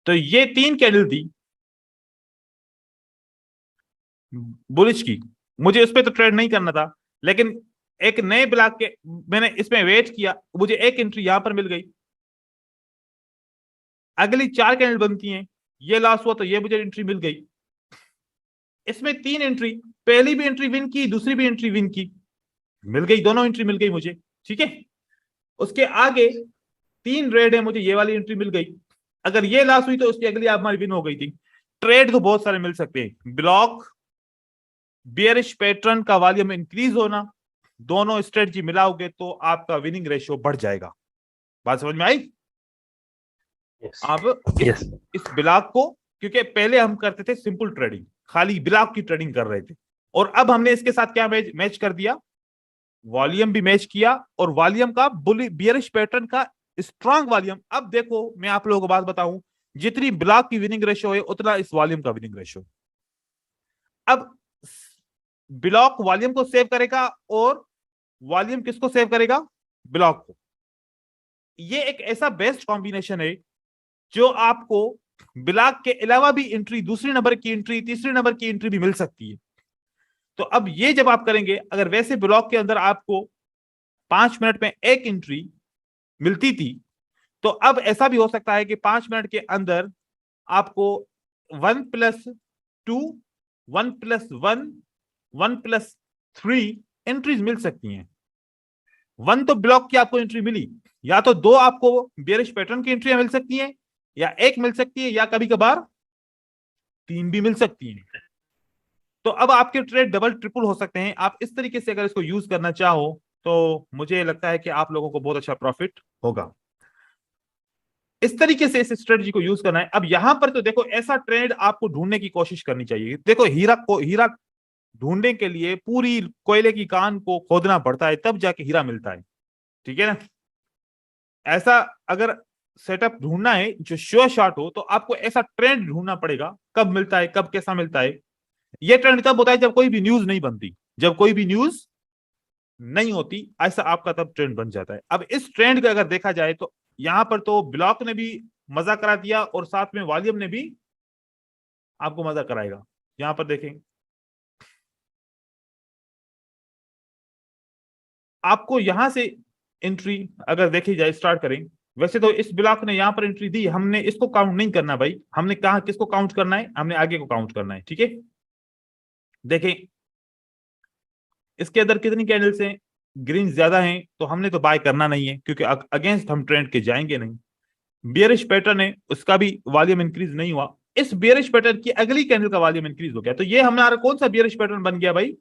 तो ये 3 कैंडल थी बुलिश की, मुझे उस पर तो ट्रेड नहीं करना था, लेकिन एक नए ब्लॉक के मैंने इसमें वेट किया, मुझे एक एंट्री यहां पर मिल गई, अगली 4 कैंडल बनती हैं, ये लॉस हुआ तो ये मुझे एंट्री मिल गई, इसमें 3 एंट्री, पहली भी एंट्री विन की, दूसरी भी एंट्री विन की, मिल गई, दोनों एंट्री मिल गई मुझे, ठीक है। उसके आगे 3 रेड है, मुझे ये वाली एंट्री मिल गई, अगर ये लॉस हुई तो उसकी अगली आप हमारी विन हो गई थी। ट्रेड तो बहुत सारे मिल सकते हैं, ब्लॉक, बियरिश पैटर्न का वॉल्यूम इंक्रीज होना, दोनों स्ट्रेटजी मिलाओगे तो आपका विनिंग रेशियो बढ़ जाएगा। बात समझ में आई? अब इस ब्लॉक को, क्योंकि पहले हम करते थे सिंपल ट्रेडिंग, खाली ब्लॉक की ट्रेडिंग कर रहे थे, और अब हमने इसके साथ क्या मैच कर दिया, वॉल्यूम भी मैच किया, और वॉल्यूम का बियरिश पैटर्न का स्ट्रांग वॉल्यूम। अब देखो मैं आप लोगों को बात बताऊं, जितनी ब्लॉक की विनिंग रेशियो है उतना इस वॉल्यूम का विनिंग रेशियो। अब ब्लॉक वॉल्यूम को सेव करेगा और वॉल्यूम किसको सेव करेगा, ब्लॉक को। ये एक ऐसा बेस्ट कॉम्बिनेशन है जो आपको ब्लॉक के अलावा भी एंट्री, दूसरी नंबर की एंट्री, तीसरी नंबर की एंट्री भी मिल सकती है। तो अब ये जब आप करेंगे, अगर वैसे ब्लॉक के अंदर आपको 5 मिनट में एक एंट्री मिलती थी, तो अब ऐसा भी हो सकता है कि 5 मिनट के अंदर आपको 1+2, 1+1, 1+3 एंट्रीज मिल सकती हैं। 1 तो ब्लॉक की आपको एंट्री मिली, या तो 2 आपको बेयरिश पैटर्न की एंट्री मिल सकती है, या 1 मिल सकती है, या कभी कभार 3 भी मिल सकती हैं। तो अब आपके ट्रेड डबल ट्रिपल हो सकते हैं। आप इस तरीके से अगर इसको यूज करना चाहो तो मुझे लगता है कि आप लोगों को बहुत अच्छा प्रॉफिट होगा। इस तरीके से इस स्ट्रेटजी को यूज करना है। अब यहां पर तो देखो, ऐसा ट्रेड आपको ढूंढने की कोशिश करनी चाहिए। देखो, हीरा ढूंढने के लिए पूरी कोयले की कान को खोदना पड़ता है, तब जाके हीरा मिलता है, ठीक है ना। ऐसा अगर सेटअप ढूंढना है जो श्योर शॉट हो, तो आपको ऐसा ट्रेंड ढूंढना पड़ेगा, कब मिलता है, कब कैसा मिलता है। ये ट्रेंड तब होता है जब कोई भी न्यूज नहीं बनती, जब कोई भी न्यूज नहीं होती, ऐसा आपका तब ट्रेंड बन जाता है। अब इस ट्रेंड का अगर देखा जाए तो यहां पर तो ब्लॉक ने भी मजा करा दिया, और साथ में वॉल्यूम ने भी आपको मजा कराएगा। यहां पर देखें, आपको यहां से एंट्री अगर देखी जाए, स्टार्ट करें। वैसे तो इस ब्लॉक ने यहां पर एंट्री दी, हमने इसको काउंट नहीं करना भाई, हमने कहा किसको काउंट करना है, हमने आगे को काउंट करना है, ठीक है। देखें इसके अंदर कितनी कैंडल्स हैं, ग्रीन ज्यादा हैं, तो हमने तो बाय करना नहीं है, क्योंकि अगेंस्ट हम ट्रेंड के जाएंगे नहीं। बियरिश पैटर्न है, उसका भी वॉल्यूम इंक्रीज नहीं हुआ, इस बियरिश पैटर्न की अगली कैंडल का वॉल्यूम इंक्रीज हो गया, तो ये हमारा कौन सा बियरिश पैटर्न बन गया भाई,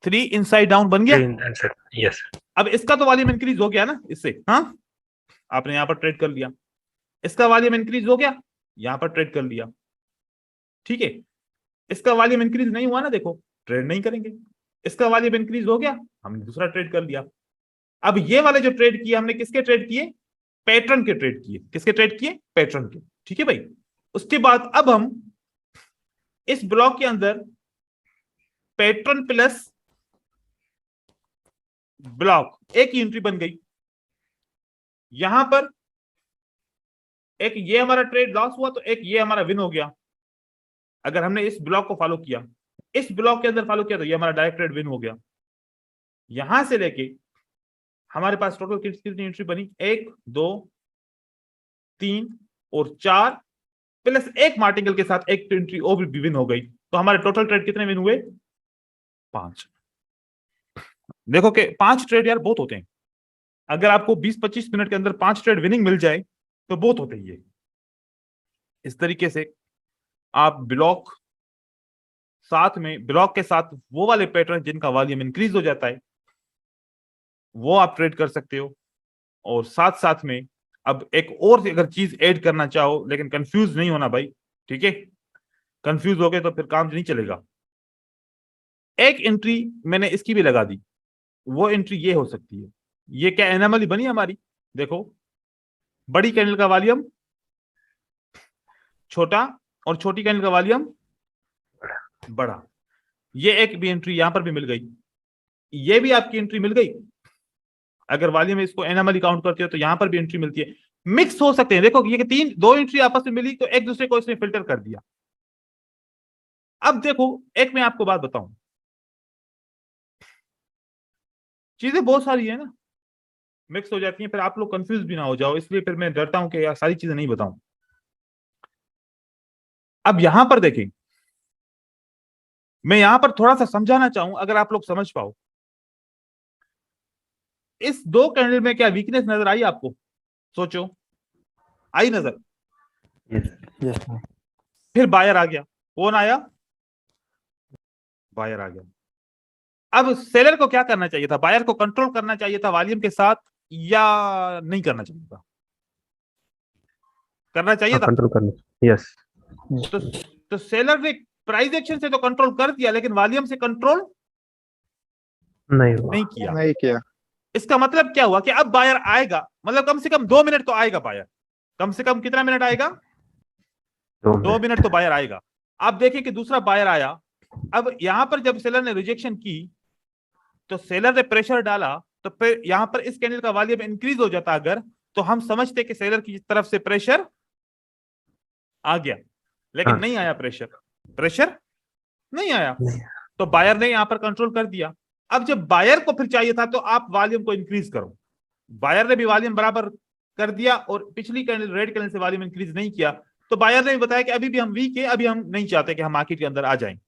3 इनसाइड डाउन बन गया। यस। अब इसका तो वॉल्यूम इंक्रीज हो गया ना इससे, हाँ, आपने यहां पर ट्रेड कर लिया, इसका वॉल्यूम इंक्रीज हो गया, यहां पर ट्रेड कर लिया, ठीक है। इसका वॉल्यूम इंक्रीज नहीं हुआ ना, देखो ट्रेड नहीं करेंगे। इसका वॉल्यूम इंक्रीज हो गया, हमने दूसरा ट्रेड कर लिया। अब ये वाले जो ट्रेड किए हमने, किसके ट्रेड किए, पैटर्न के ट्रेड किए, किसके ट्रेड किए, पैटर्न के, ठीक है भाई। उसके बाद अब हम इस ब्लॉक के अंदर पैटर्न प्लस ब्लॉक, एक ही एंट्री बन गई। यहां पर एक ये हमारा ट्रेड लॉस हुआ, तो एक ये हमारा विन हो गया। अगर हमने इस ब्लॉक को फॉलो किया, इस ब्लॉक के अंदर फॉलो किया, तो ये हमारा डायरेक्ट ट्रेड विन हो गया। यहां से लेके हमारे पास टोटल कितनी एंट्री बनी, 1 2 3 और 4, प्लस एक मार्टिंगल के साथ एक एंट्री और भी विन हो गई, तो हमारे टोटल ट्रेड कितने विन हुए, 5। देखो कि 5 ट्रेड यार बहुत होते हैं, अगर आपको 20-25 मिनट के अंदर 5 ट्रेड विनिंग मिल जाए तो बहुत होते ही है। इस तरीके से आप ब्लॉक, साथ में ब्लॉक के साथ वो वाले पैटर्न जिनका वॉल्यूम इंक्रीज हो जाता है, वो आप ट्रेड कर सकते हो, और साथ साथ में अब एक और अगर चीज ऐड करना चाहो, लेकिन कंफ्यूज नहीं होना भाई, ठीक है? कंफ्यूज हो गए तो फिर काम नहीं चलेगा। एक एंट्री मैंने इसकी भी लगा दी, वो एंट्री ये हो सकती है। ये क्या एनोमली बनी हमारी? देखो, बड़ी कैंडल का वॉल्यूम छोटा और छोटी कैंडल का वॉल्यूम बड़ा। ये एक भी एंट्री यहां पर भी मिल गई, ये भी आपकी एंट्री मिल गई। अगर वॉल्यूम में इसको एनोमली काउंट करते हो तो यहां पर भी एंट्री मिलती है। मिक्स हो सकते हैं, देखो ये तीन दो एंट्री आपस में मिली तो एक दूसरे को इसने फिल्टर कर दिया। अब देखो, एक मैं आपको बात बताऊं, चीजें बहुत सारी है ना, मिक्स हो जाती हैं, फिर आप लोग कंफ्यूज भी ना हो जाओ, इसलिए फिर मैं डरता हूं कि यार सारी चीजें नहीं बताऊं। अब यहां पर देखें, मैं यहां पर थोड़ा सा समझाना चाहूं, अगर आप लोग समझ पाओ। इस दो कैंडल में क्या वीकनेस नजर आई आपको? सोचो, आई नजर? Yes yes sir. फिर बायर आ गया। कौन आया? बायर आ गया। अब सेलर को क्या करना चाहिए था? बायर को कंट्रोल करना चाहिए था वॉल्यूम के साथ, या नहीं करना चाहिए था? करना चाहिए था। कंट्रोल करना। यस। तो तो सेलर ने प्राइस एक्शन से तो कंट्रोल कर दिया, लेकिन वॉल्यूम से कंट्रोल नहीं हुआ। नहीं किया। नहीं किया। इसका मतलब क्या हुआ कि अब बायर आएगा, मतलब कम से कम 2 मिनट तो आएगा बायर। कम से कम कितना मिनट आएगा? 2 मिनट तो बायर आएगा। आप देखें कि दूसरा बायर आया। अब यहां पर जब सेलर ने रिजेक्शन की तो सेलर ने प्रेशर डाला, तो फिर यहां पर इस कैंडल का वॉल्यूम इंक्रीज हो जाता अगर, तो हम समझते कि सेलर की तरफ से प्रेशर आ गया, लेकिन हाँ। नहीं आया प्रेशर। प्रेशर नहीं आया, नहीं। तो बायर ने यहां पर कंट्रोल कर दिया। अब जब बायर को फिर चाहिए था तो आप वॉल्यूम को इंक्रीज करो, बायर ने भी वॉल्यूम बराबर कर दिया और पिछली कैंडल रेड कैंडल से वॉल्यूम इंक्रीज नहीं किया। तो बायर ने भी बताया कि अभी भी हम वीक है, अभी हम नहीं चाहते कि हम मार्केट के अंदर आ जाएं।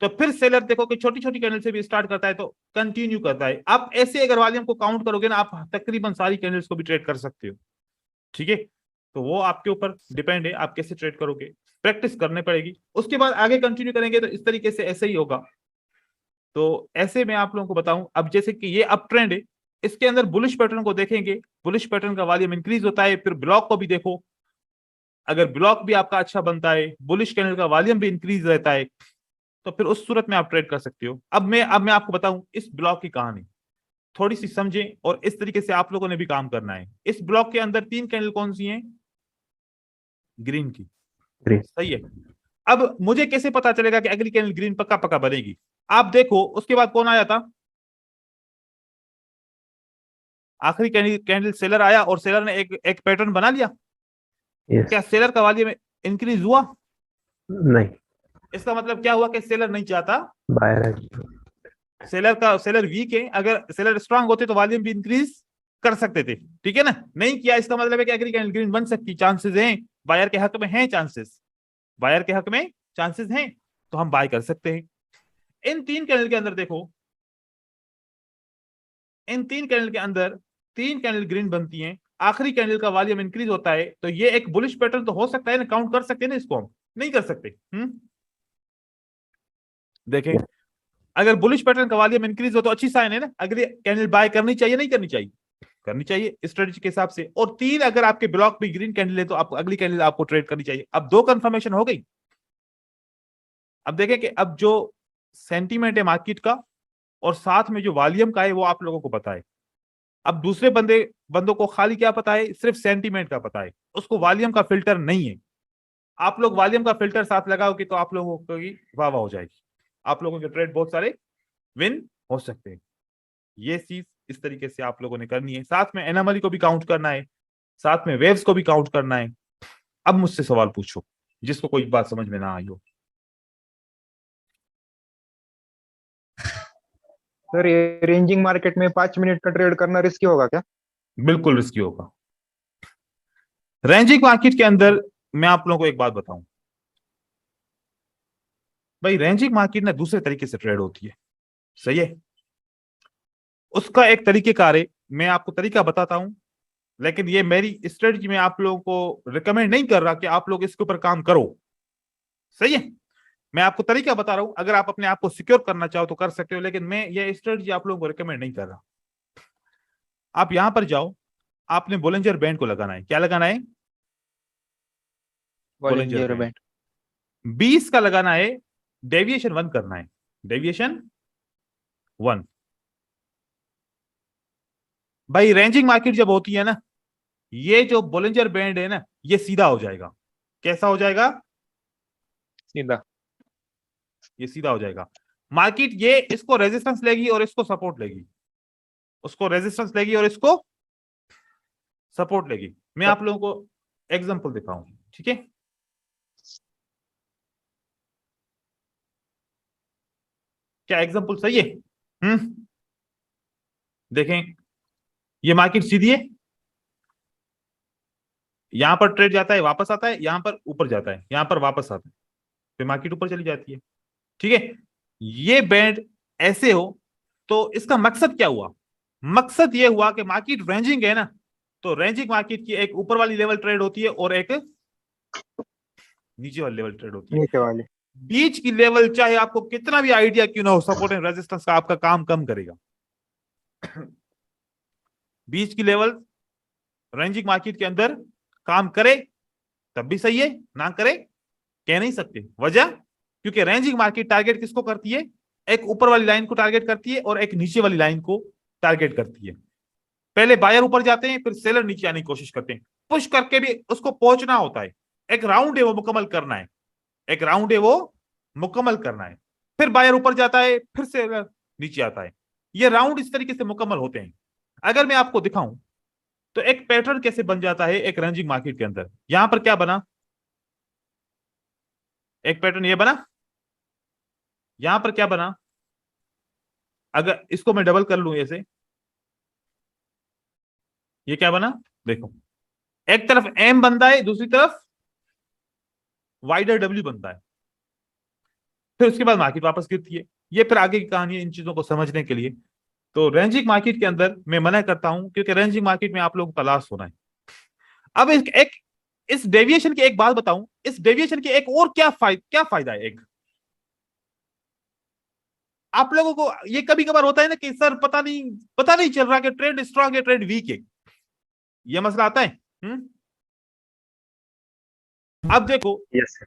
तो फिर सेलर देखो कि छोटी छोटी कैंडल से भी स्टार्ट करता है तो कंटिन्यू करता है। आप ऐसे अगर वॉल्यूम को काउंट करोगे ना, आप तकरीबन सारी कैंडल्स को भी ट्रेड कर सकते हो, ठीक है? तो वो आपके ऊपर डिपेंड है, आप कैसे ट्रेड करोगे, प्रैक्टिस करनी पड़ेगी। उसके बाद आगे कंटिन्यू करेंगे तो इस तरीके से ऐसे ही होगा। तो ऐसे मैं आप लोगों को बताऊं, अब जैसे कि ये अप ट्रेंड है, इसके अंदर बुलिश पैटर्न को देखेंगे, बुलिश पैटर्न का वॉल्यूम इंक्रीज होता है। फिर ब्लॉक को भी देखो, अगर ब्लॉक भी आपका अच्छा बनता है, बुलिश कैंडल का वॉल्यूम भी इंक्रीज रहता है, तो फिर उस सूरत में आप ट्रेड कर सकते हो। अब मैं आपको बताऊं इस ब्लॉक की कहानी, थोड़ी सी समझें, और इस तरीके से आप लोगों ने भी काम करना है। इस ब्लॉक के अंदर तीन कैंडल कौन सी हैं? ग्रीन की। ग्रीन। सही है। अब मुझे कैसे पता चलेगा कि अगली कैंडल ग्रीन पक्का पक्का बनेगी? आप देखो उसके बाद कौन आया था? आखिरी कैंडल कैंडल सेलर आया और सेलर ने एक एक पैटर्न बना लिया। यस। क्या सेलर का वॉल्यूम इंक्रीज हुआ? नहीं। इसका मतलब क्या हुआ कि सेलर नहीं चाहता, बायर है। सेलर वीक है। अगर सेलर स्ट्रांग होते तो वॉल्यूम भी इंक्रीज कर सकते थे, ठीक है ना? नहीं किया, इसका मतलब है कि अगली कैंडल ग्रीन बन सकती, चांसेस हैं, बायर के हक में हैं चांसेस, बायर के हक में चांसेस हैं, तो हम बाय कर सकते हैं। इन तीन कैंडल के अंदर देखो, इन तीन कैंडल के अंदर तीन कैंडल ग्रीन बनती हैं, आखिरी कैंडल का वॉल्यूम इंक्रीज होता है, तो ये एक बुलिश पैटर्न तो हो सकता है ना, काउंट कर सकते हैं ना इसको? हम नहीं कर सकते। देखें, अगर बुलिश पैटर्न का वॉल्यूम इंक्रीज हो तो अच्छी साइन है ना, अगली कैंडल बाय करनी चाहिए नहीं करनी चाहिए? करनी चाहिए स्ट्रेटजी के हिसाब से। और तीन अगर आपके ब्लॉक भी ग्रीन कैंडल है तो आपको अगली कैंडल आपको ट्रेड करनी चाहिए। अब दो कंफर्मेशन हो गई। अब देखें कि अब जो सेंटीमेंट है मार्केट का और साथ में जो वॉल्यूम का है वो आप लोगों को पता है। अब दूसरे बंदों को खाली क्या पता है? सिर्फ सेंटीमेंट का पता है, उसको वॉल्यूम का फिल्टर नहीं है। आप लोग वॉल्यूम का फिल्टर साथ लगाओगे तो आप लोगों की वाह वाह हो जाएगी, आप लोगों के ट्रेड बहुत सारे विन हो सकते हैं। ये चीज इस तरीके से आप लोगों ने करनी है। साथ में एनोमली को भी काउंट करना है, साथ में वेव्स को भी काउंट करना है। अब मुझसे सवाल पूछो जिसको कोई बात समझ में ना आई हो। सर ये रेंजिंग मार्केट में 5 मिनट का ट्रेड करना रिस्की होगा क्या? बिल्कुल रिस्की होगा। रेंजिंग मार्केट के अंदर मैं आप लोगों को एक बात बताऊं भाई, रेंजिंग मार्केट ना दूसरे तरीके से ट्रेड होती है, सही है? उसका एक तरीकेकार है, मैं आपको तरीका बताता हूं, लेकिन ये मेरी स्ट्रेटजी में आप लोगों को रिकमेंड नहीं कर रहा कि आप लोग इसके ऊपर काम करो, सही है? मैं आपको तरीका बता रहा हूं, अगर आप अपने आप को सिक्योर करना चाहो तो कर सकते हो, लेकिन मैं ये स्ट्रेटजी आप लोगों को रिकमेंड नहीं कर रहा। आप यहां पर जाओ, आपने बोलिंजर बैंड को लगाना है। क्या लगाना है? Bollinger Bollinger band. बैंड। 20 का लगाना है, डेविएशन 1 करना है, डेविएशन 1। भाई रेंजिंग मार्केट जब होती है ना, ये जो बोलिंजर बैंड है ना, ये सीधा हो जाएगा। कैसा हो जाएगा? सीधा। ये सीधा हो जाएगा। मार्केट ये इसको रेजिस्टेंस लेगी और इसको सपोर्ट लेगी, उसको रेजिस्टेंस लेगी और इसको सपोर्ट लेगी। मैं आप लोगों को एग्जांपल दिखाऊं, ठीक है? क्या एग्जांपल सही है? देखें, ये मार्केट सीधी है, यहां पर ट्रेड जाता है, वापस आता है, यहां पर ऊपर जाता है, यहां पर वापस आता है, फिर मार्केट ऊपर चली जाती है। ठीक है, ये बैंड ऐसे हो तो इसका मकसद क्या हुआ? मकसद ये हुआ कि मार्केट रेंजिंग है ना, तो रेंजिंग मार्केट की एक ऊपर वाली लेवल ट्रेड होती है और एक नीचे वाली लेवल ट्रेड होती है। नीचे वाले। बीच की लेवल चाहे आपको कितना भी आइडिया क्यों ना हो, सपोर्ट एंड रेजिस्टेंस का आपका काम कम करेगा। बीच की लेवल रेंजिंग मार्केट के अंदर काम करे तब भी सही है, ना करे कह नहीं सकते। वजह, क्योंकि रेंजिंग मार्केट टारगेट किसको करती है? एक ऊपर वाली लाइन को टारगेट करती है और एक नीचे वाली लाइन को टारगेट करती है। पहले बायर ऊपर जाते हैं, फिर सेलर नीचे आने की कोशिश करते हैं, पुश करके भी उसको पहुंचना होता है। एक राउंड है वो मुकम्मल करना है, एक राउंड है वो मुकम्मल करना है। फिर बायर ऊपर जाता है, फिर सेलर नीचे आता है। ये राउंड इस तरीके से मुकम्मल होते हैं। अगर मैं आपको दिखाऊं तो एक पैटर्न कैसे बन जाता है एक रेंजिंग मार्केट के अंदर। यहां पर क्या बना? एक पैटर्न ये बना, यहां पर क्या बना? अगर इसको मैं डबल कर लूं ऐसे, ये क्या बना? देखो, एक तरफ एम बनता है, दूसरी तरफ वाइडर डब्ल्यू बनता है, फिर उसके बाद मार्केट वापस गिरती है। ये फिर आगे की कहानी है इन चीजों को समझने के लिए। तो रेंजिंग मार्केट के अंदर मैं मना करता हूं, क्योंकि रेंजिंग मार्केट में आप लोगों को तलाश होना है। अब एक इस डेविएशन की एक बात बताऊं, इस डेविएशन की एक और क्या फायदा है? एक आप लोगों को ये कभी कभार होता है ना कि सर पता नहीं चल रहा कि ट्रेंड स्ट्रांग है ट्रेंड वीक है, ये मसला आता है। अब देखो, यस।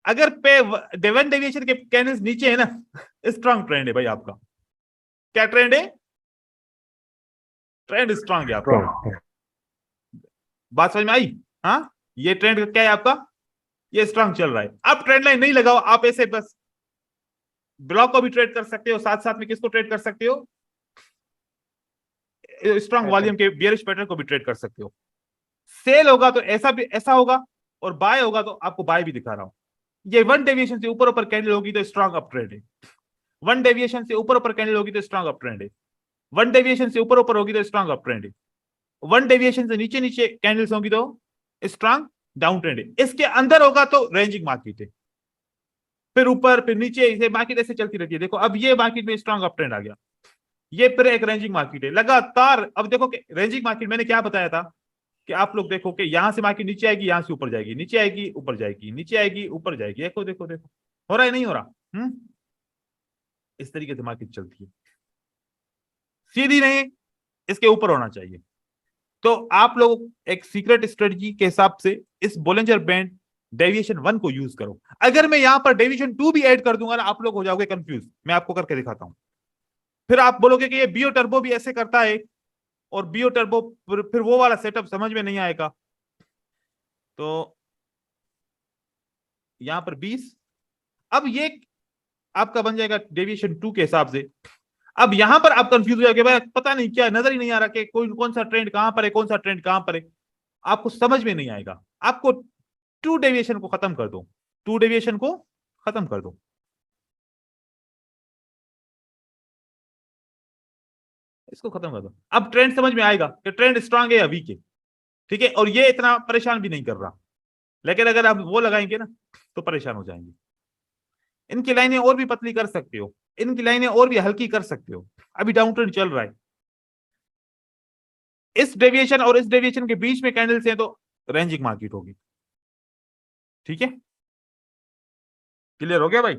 अगर पे डेवन डेविएशन के कैंडल्स नीचे है ना, स्ट्रांग ट्रेंड है भाई आपका। क्या ट्रेंड है? ट्रेंड स्ट्रांग है आपका। बात समझ में आई? हाँ, ये ट्रेंड क्या है आपका? ये स्ट्रांग चल रहा है। आप ट्रेंड लाइन नहीं लगाओ, आप ऐसे बस ब्लॉक को भी ट्रेड कर सकते हो, साथ साथ में किसको ट्रेड कर सकते हो? स्ट्रांग वॉल्यूम के बियरिश पैटर्न को भी ट्रेड कर सकते हो। सेल होगा तो ऐसा भी ऐसा होगा, और बाय होगा तो आपको बाय भी दिखा रहा हूं। ये वन डेविएशन से ऊपर ऊपर कैंडल होगी तो स्ट्रांग अप ट्रेंड है, वन डेविएशन से ऊपर ऊपर कैंडल होगी तो स्ट्रांग अप ट्रेंड है, वन डेविएशन से ऊपर ऊपर होगी तो स्ट्रांग अप ट्रेंड है, वन डेविएशन से नीचे नीचे कैंडल्स होंगी तो स्ट्रांग डाउन ट्रेंड है। इसके अंदर होगा तो रेंजिंग मार्केट है, फिर ऊपर फिर नीचे, इसे मार्केट ऐसे चलती रहती है। देखो अब ये मार्केट में स्ट्रांग अप ट्रेंड आ गया, ये फिर एक रेंजिंग मार्केट है लगातार। अब देखो कि रेंजिंग मार्केट मैंने क्या बताया था कि आप लोग देखो कि यहां से मार्केट नीचे आएगी, यहां से ऊपर जाएगी, नीचे आएगी ऊपर जाएगी, नीचे आएगी ऊपर जाएगी। देखो देखो देखो, हो रहा है नहीं हो रहा? इस तरीके से मार्केट चलती है, सीधी नहीं, इसके ऊपर होना चाहिए। तो आप लोग एक सीक्रेट स्ट्रेटजी के हिसाब से इस बोलिंजर बैंड डेविएशन 1 को यूज करो। अगर मैं यहां पर डेविएशन 2 भी ऐड कर दूंगा ना, आप लोग हो जाओगे कंफ्यूज। मैं आपको करके दिखाता हूं, फिर आप बोलोगे कि ये बीओ टर्बो भी ऐसे करता है, और बीओ टर्बो फिर वो वाला सेटअप समझ में नहीं आएगा। तो यहां पर 20, अब ये आपका बन जाएगा डेविएशन 2 के हिसाब से। अब यहां पर आप कंफ्यूज हो जाओगे, भाई पता नहीं क्या, नजर ही नहीं आ रहा कि कोई कौन सा ट्रेंड कहां पर है, कौन सा ट्रेंड कहां पर है। आपको समझ में नहीं आएगा। आपको टू डेविएशन को खत्म कर दो, टू डेविएशन को खत्म कर दो, इसको खत्म कर दो। अब ट्रेंड समझ में आएगा कि ट्रेंड स्ट्रांग है या वीक है। ठीक है, और ये इतना परेशान भी नहीं कर रहा। लेकिन अगर आप वो लगाएंगे ना तो परेशान हो जाएंगे। इनकी लाइनें और भी पतली कर सकते हो, इनकी लाइनें और भी हल्की कर सकते हो। अभी डाउन ट्रेंड चल रहा है, इस डेविएशन और इस डेविएशन के बीच में कैंडल्स हैं तो रेंजिंग मार्केट होगी। ठीक है, क्लियर हो गया भाई?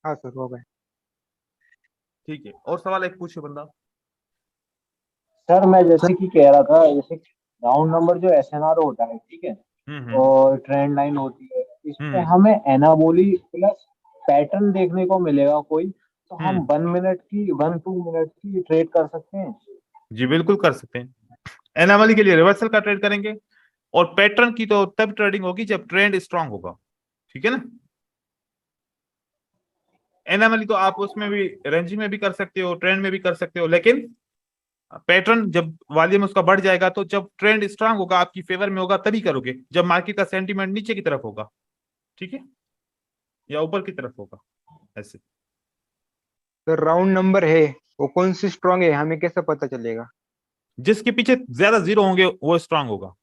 हाँ सर, हो गए। ठीक है, और सवाल एक पूछे बंदा। सर मैं सर जैसे कि कह रहा था, जैसे राउंड नंबर जो एसएनआर होता है, ठीक है, हम्म और ट्रेंड लाइन होती है, इसमें हम्म हमें एनाबोली प्लस पैटर्न देखने को मिलेगा कोई, तो हम हम्म 1 2 मिनट की ट्रेड कर सकते हैं। जी बिल्कुल कर सकते हैं। एनामली के लिए रिवर्सल का ट्रेड करेंगे, और पैटर्न की तो तब ट्रेडिंग होगी जब ट्रेंड स्ट्रांग होगा, ठीक है ना। एनामली तो आप उसमें भी रेंजिंग में भी कर सकते हो, ट्रेंड में भी कर सकते हो, लेकिन पैटर्न जब वॉल्यूम उसका बढ़ जाएगा तो जब ट्रेंड स्ट्रांग होगा, आपकी फेवर में होगा, तभी करोगे जब मार्केट का सेंटीमेंट नीचे की तरफ होगा, ठीक है, या ऊपर की तरफ होगा, ऐसे। तो राउंड नंबर है, वो कौन सी स्ट्रांग है हमें कैसे पता चलेगा? जिसके पीछे ज्यादा जीरो होंगे वो स्ट्रांग होगा।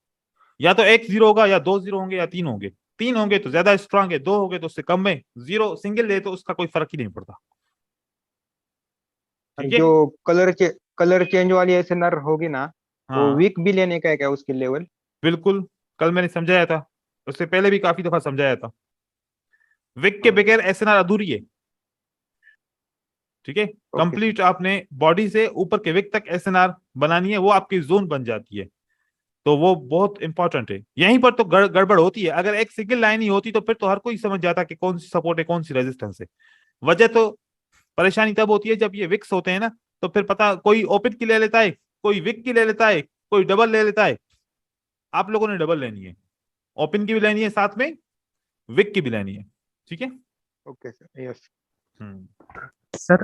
या तो एक जीरो होगा, या दो जीरो होंगे, या तीन होंगे। तीन होंगे तो ज्यादा स्ट्रांग है, दो होंगे तो उससे कम में, जीरो सिंगल ले तो उसका कोई फर्क ही नहीं पड़ता, और ठीक है। जो कलर चेंज वाली एसएनआर होगी ना, वो हाँ वीक भी लेने का है क्या उसके लेवल? बिल्कुल, कल मैंने समझाया था, उससे पहले भी काफी दफा समझाया था। विक के बगैर एसएनआर अधूरी है, ठीक है। Okay sir. कंप्लीट आपने बॉडी से ऊपर के विक तक एसएनआर बनानी है, वो आपकी जोन बन जाती है। तो वो बहुत इंपॉर्टेंट है। यहीं पर तो गड़बड़ होती है। अगर एक सिंगल लाइन ही होती तो फिर तो हर कोई समझ जाता कि कौन सी सपोर्ट है, कौन सी रेजिस्टेंस है। वजह तो परेशानी तब होती है जब ये विक्स होते हैं ना, तो फिर पता कोई ओपन की ले लेता है, कोई विक की ले लेता है, कोई डबल ले लेता है। आप लोगों ने डबल लेनी है, ओपन की भी लेनी है, साथ में विक की भी लेनी है, ठीक है। Okay sir, yes. Hmm sir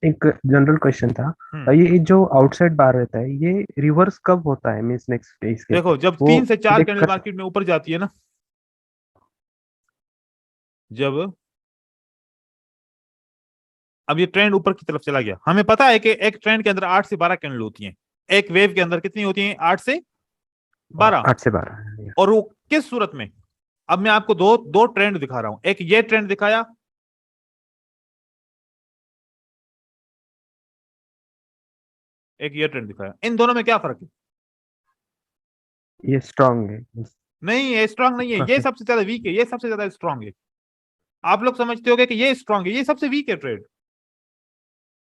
एक जनरल क्वेश्चन था। हम्म ये जो आउटसाइड बार रहता है ये रिवर्स कब होता है, मींस नेक्स्ट डे इसके देखो, जब वो 3 से 4 प्रिडिक्ट कैंडल कर मार्केट में ऊपर जाती है ना, जब अब ये ट्रेंड ऊपर की तरफ चला गया, हमें पता है कि एक ट्रेंड के अंदर 8 से 12 कैंडल होती हैं। एक वेव के अंदर कितनी होती हैं? 8 से 12। 8 से 12। और वो किस सूरत में? अब मैं आपको दो दो ट्रेंड दिखा रहा हूं। एक ये ट्रेंड दिखाया, एक ये ट्रेंड दिखाया, इन दोनों में क्या फर्क है? ये स्ट्रांग है नहीं, ये स्ट्रांग नहीं है, ये काफी। सबसे ज्यादा वीक है, ये सबसे ज्यादा स्ट्रांग है। आप लोग समझते होगे कि ये स्ट्रांग है, ये सबसे वीक है ट्रेड।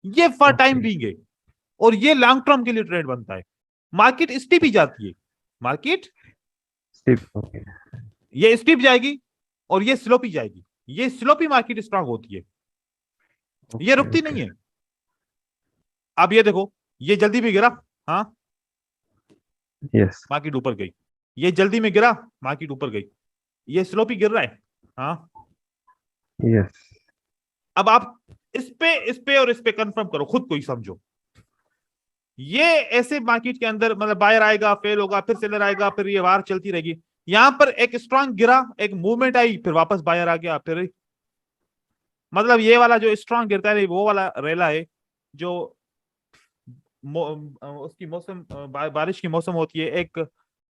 ये फॉर टाइम ओके बीइंग है, और ये लॉन्ग टर्म के लिए ट्रेड बनता है। मार्केट स्टीप ही जाती है, मार्केट स्टिप। ओके ये स्टीप जाएगी और ये स्लोपी जाएगी। ये स्लोपी मार्केट स्ट्रांग होती है, ये ओके रुकती ओके। नहीं है। अब ये देखो, ये जल्दी में गिरा, हाँ, यस मार्केट ऊपर गई। ये जल्दी में गिरा, मार्केट ऊपर गई। ये स्लोपी गिर रहा है, हाँ। यस अब आप इस पे और इस पे कंफर्म करो, खुद को ही समझो। ये ऐसे मार्केट के अंदर मतलब बायर आएगा, फेल होगा, फिर सेलर आएगा, फिर ये वार चलती रहेगी। यहां पर एक स्ट्रांग गिरा, एक मूवमेंट आई, फिर वापस बायर आ गया, फिर मतलब ये वाला जो स्ट्रांग गिरता है वो वाला रेला है जो उसकी मौसम बारिश की मौसम होती है। एक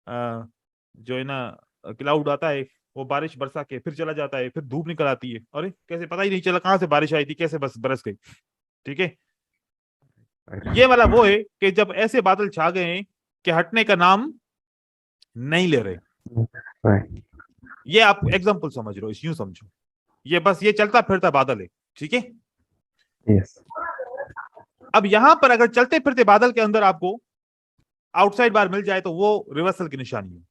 जो है ना, क्लाउड आता है, वो बारिश बरसा के फिर चला जाता है, फिर धूप निकल आती है, अरे कैसे पता ही नहीं चला कहां से बारिश आई थी, कैसे बस बरस गई, ठीक है। ये वाला वो है कि जब ऐसे बादल छा गए हैं कि हटने का नाम नहीं ले रहे। राइट। ये आप एग्जाम्पल समझ रहे हो, यूं समझो, ये बस ये चलता फिरता बादल है, ठीक है। यस अब यहां पर अगर चलते फिरते बादल के अंदर आपको आउटसाइड बार मिल जाए तो वो रिवर्सल की निशानी है,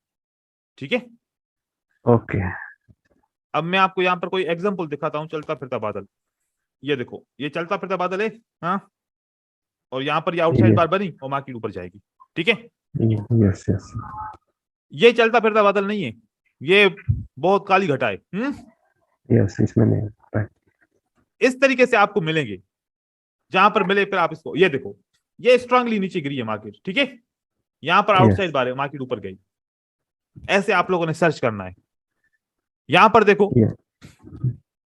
ठीक है। ओके अब मैं आपको यहां पर कोई एग्जाम्पल दिखाता हूं, चलता फिरता बादल। ये देखो, ये चलता फिरता बादल है, हाँ, और यहां पर ये आउटसाइड बार बनी और मार्केट ऊपर जाएगी, ठीक है। यस यस ये चलता फिरता बादल नहीं है, ये बहुत काली घटा है। यस इसमें नहीं। राइट इस तरीके से आपको मिलेंगे, जहां पर मिले फिर आप इसको, ये देखो, ये स्ट्रांगली नीचे गिरी है मार्केट, ठीक है। यहां पर आउटसाइड यस बार है, मार्केट ऊपर गई। ऐसे आप लोगों ने सर्च करना है। यहां पर देखो, यस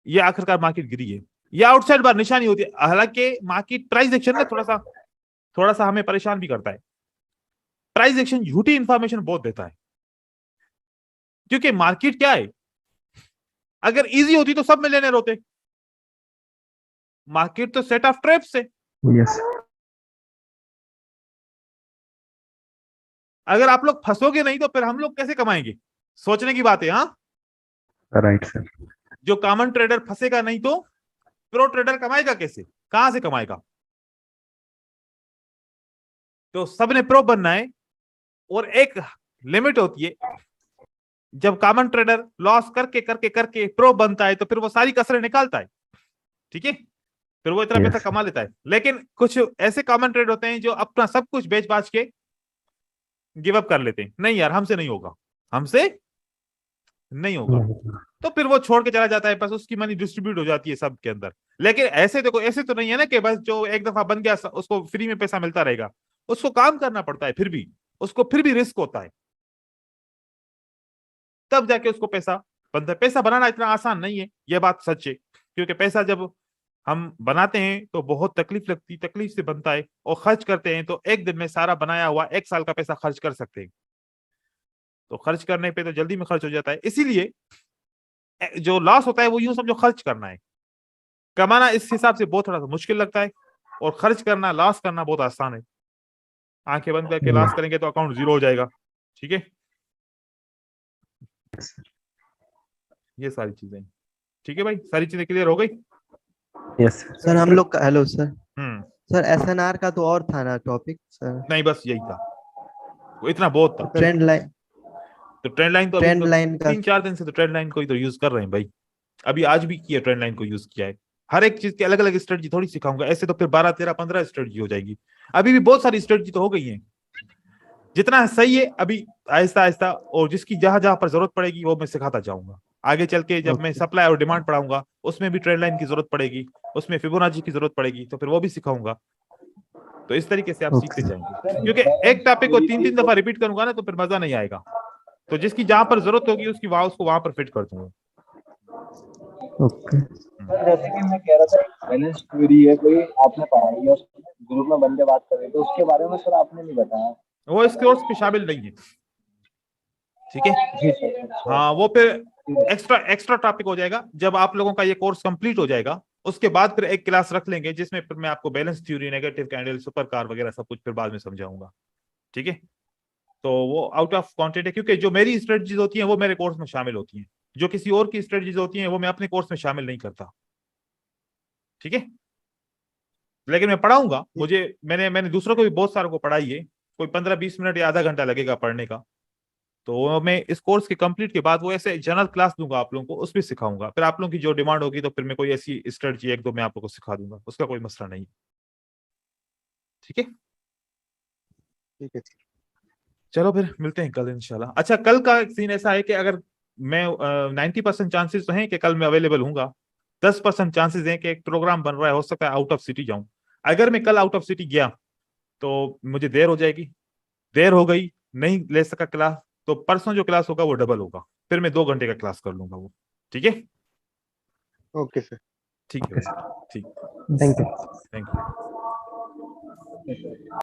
ये आखिरकार मार्केट गिरी है, ये आउटसाइड बार निशानी होती है। हालांकि मार्केट प्राइस एक्शन ना थोड़ा सा हमें परेशान भी करता है। प्राइस एक्शन झूठी इंफॉर्मेशन बहुत देता है, क्योंकि मार्केट क्या है, अगर इजी होती तो सब में लेने होते। मार्केट तो सेट ऑफ ट्रैप्स है। यस अगर आप लोग फंसोगे नहीं तो फिर हम लोग कैसे कमाएंगे? सोचने की बात है, हाँ। Right sir. जो कॉमन ट्रेडर फंसेगा नहीं तो प्रो ट्रेडर कमाएगा कैसे, कहां से कमाएगा? तो सबने प्रो बनना है, और एक लिमिट होती है, जब कॉमन ट्रेडर लॉस करके करके करके प्रो बनता है तो फिर वो सारी कसरें निकालता है, ठीक है, फिर वो इतना पैसा Yes. कमा लेता है। लेकिन कुछ ऐसे कॉमन ट्रेडर होते हैं जो अपना सब कुछ बेच बाच के गिव अप कर लेते हैं, नहीं यार हमसे नहीं होगा, हमसे नहीं होगा, नहीं, तो फिर वो छोड़ के चला जाता है, बस उसकी मनी डिस्ट्रीब्यूट हो जाती है सबके अंदर। लेकिन ऐसे देखो, ऐसे तो नहीं है ना कि बस जो एक दफा बन गया उसको फ्री में पैसा मिलता रहेगा, उसको काम करना पड़ता है, फिर भी उसको फिर भी रिस्क होता है, तब जाके उसको पैसा बनता है। पैसा बनाना इतना आसान नहीं है, ये बात सच है, क्योंकि पैसा जब हम बनाते हैं तो बहुत तकलीफ लगती, तकलीफ से बनता है, और खर्च करते हैं तो एक दिन में सारा बनाया हुआ 1 साल का पैसा खर्च कर सकते हैं। तो खर्च करने पे तो जल्दी में खर्च हो जाता है, इसीलिए जो लॉस होता है वो यूं समझो खर्च करना है। कमाना इस हिसाब से बहुत थोड़ा सा मुश्किल लगता है, और खर्च करना, लॉस करना बहुत आसान है। आंखें बंद करके लॉस करेंगे तो अकाउंट 0 हो जाएगा, ठीक है, ये सारी चीजें, ठीक है भाई, सारी चीजें क्लियर हो गई। yes. सर हम लोग का, हेलो सर, हम्म, सर एसएनआर का तो और था ना टॉपिक सर, नहीं बस यही था, वो इतना बहुत था। ट्रेंड लाइन, तो ट्रेंड लाइन तो अभी ट्रेंड तो लाइन का 3-4 दिन से तो ट्रेंड लाइन को ही तो यूज कर रहे हैं भाई, अभी आज भी किया, ट्रेंड लाइन को यूज किया है। हर एक चीज की अलग अलग स्ट्रेटजी थोड़ी सिखाऊंगा, ऐसे तो फिर 12-13-15 स्ट्रेटजी हो जाएगी, अभी भी बहुत सारी स्ट्रेटजी तो हो गई है, जितना सही है अभी आहिस्ता आहिस्ता, और जिसकी जहां जहां पर जरूरत पड़ेगी वो मैं सिखाता जाऊंगा। आगे चल के जब मैं सप्लाई और डिमांड पढ़ाऊंगा उसमें भी ट्रेंड लाइन की जरूरत पड़ेगी, उसमें फिबोनाची की जरूरत पड़ेगी, तो फिर वो भी सिखाऊंगा। तो इस तरीके से आप सीखते जाएंगे, क्योंकि एक टॉपिक को 3-3 दफा रिपीट करूंगा ना तो फिर मजा नहीं आएगा, तो जिसकी जहां पर जरूरत होगी उसकी उसको वहां पर फिट कर दूंगा। ओके, सर जैसे कि मैं कह रहा था, बैलेंस थ्योरी है कोई आपने पढ़ाई है, ग्रुप में बंदे बात कर रहे थे, उसके बारे में सर आपने नहीं बताया। वो इस कोर्स में शामिल नहीं है, ठीक है, जी सर। हाँ वो फिर एक्स्ट्रा टॉपिक हो जाएगा, जब आप लोगों का ये कोर्स कंप्लीट हो जाएगा उसके बाद फिर एक क्लास रख लेंगे जिसमें फिर मैं आपको balance theory, negative candle, super car वगैरह सब कुछ फिर बाद में समझाऊंगा, ठीक है। तो वो आउट ऑफ कॉन्टेंट है, क्योंकि जो मेरी स्ट्रेटजीज होती हैं वो मेरे कोर्स में शामिल होती हैं, जो किसी और की स्ट्रेटजीज होती हैं वो मैं अपने कोर्स में शामिल नहीं करता, ठीक है। लेकिन मैं पढ़ाऊंगा, मैंने दूसरों को भी बहुत सारों को पढ़ाई है, कोई 15-20 मिनट या आधा घंटा लगेगा पढ़ने का, तो मैं इस कोर्स के कंप्लीट के बाद वो ऐसे जनरल क्लास दूंगा आप लोगों को, उसमें सिखाऊंगा, फिर आप लोगों की जो डिमांड होगी तो फिर मैं कोई ऐसी स्ट्रेटजी 1-2 मैं आप लोगों को सिखा दूंगा, उसका कोई मसला नहीं, ठीक है। ठीक है। चलो फिर मिलते हैं कल इंशाल्लाह। अच्छा, कल का सीन ऐसा है कि अगर मैं 90% चांसेस तो हैं कि कल मैं अवेलेबल हूंगा, 10% चांसेस हैं कि एक प्रोग्राम बन रहा है, हो सकता है आउट ऑफ सिटी जाऊं। अगर मैं कल आउट ऑफ सिटी गया तो मुझे देर हो जाएगी, देर हो गई नहीं ले सका क्लास, तो परसों जो क्लास होगा वो डबल होगा, फिर मैं 2 घंटे का क्लास कर लूंगा वो, ठीक है। Okay sir. ठीक है, ठीक, थैंक यू। Thank you.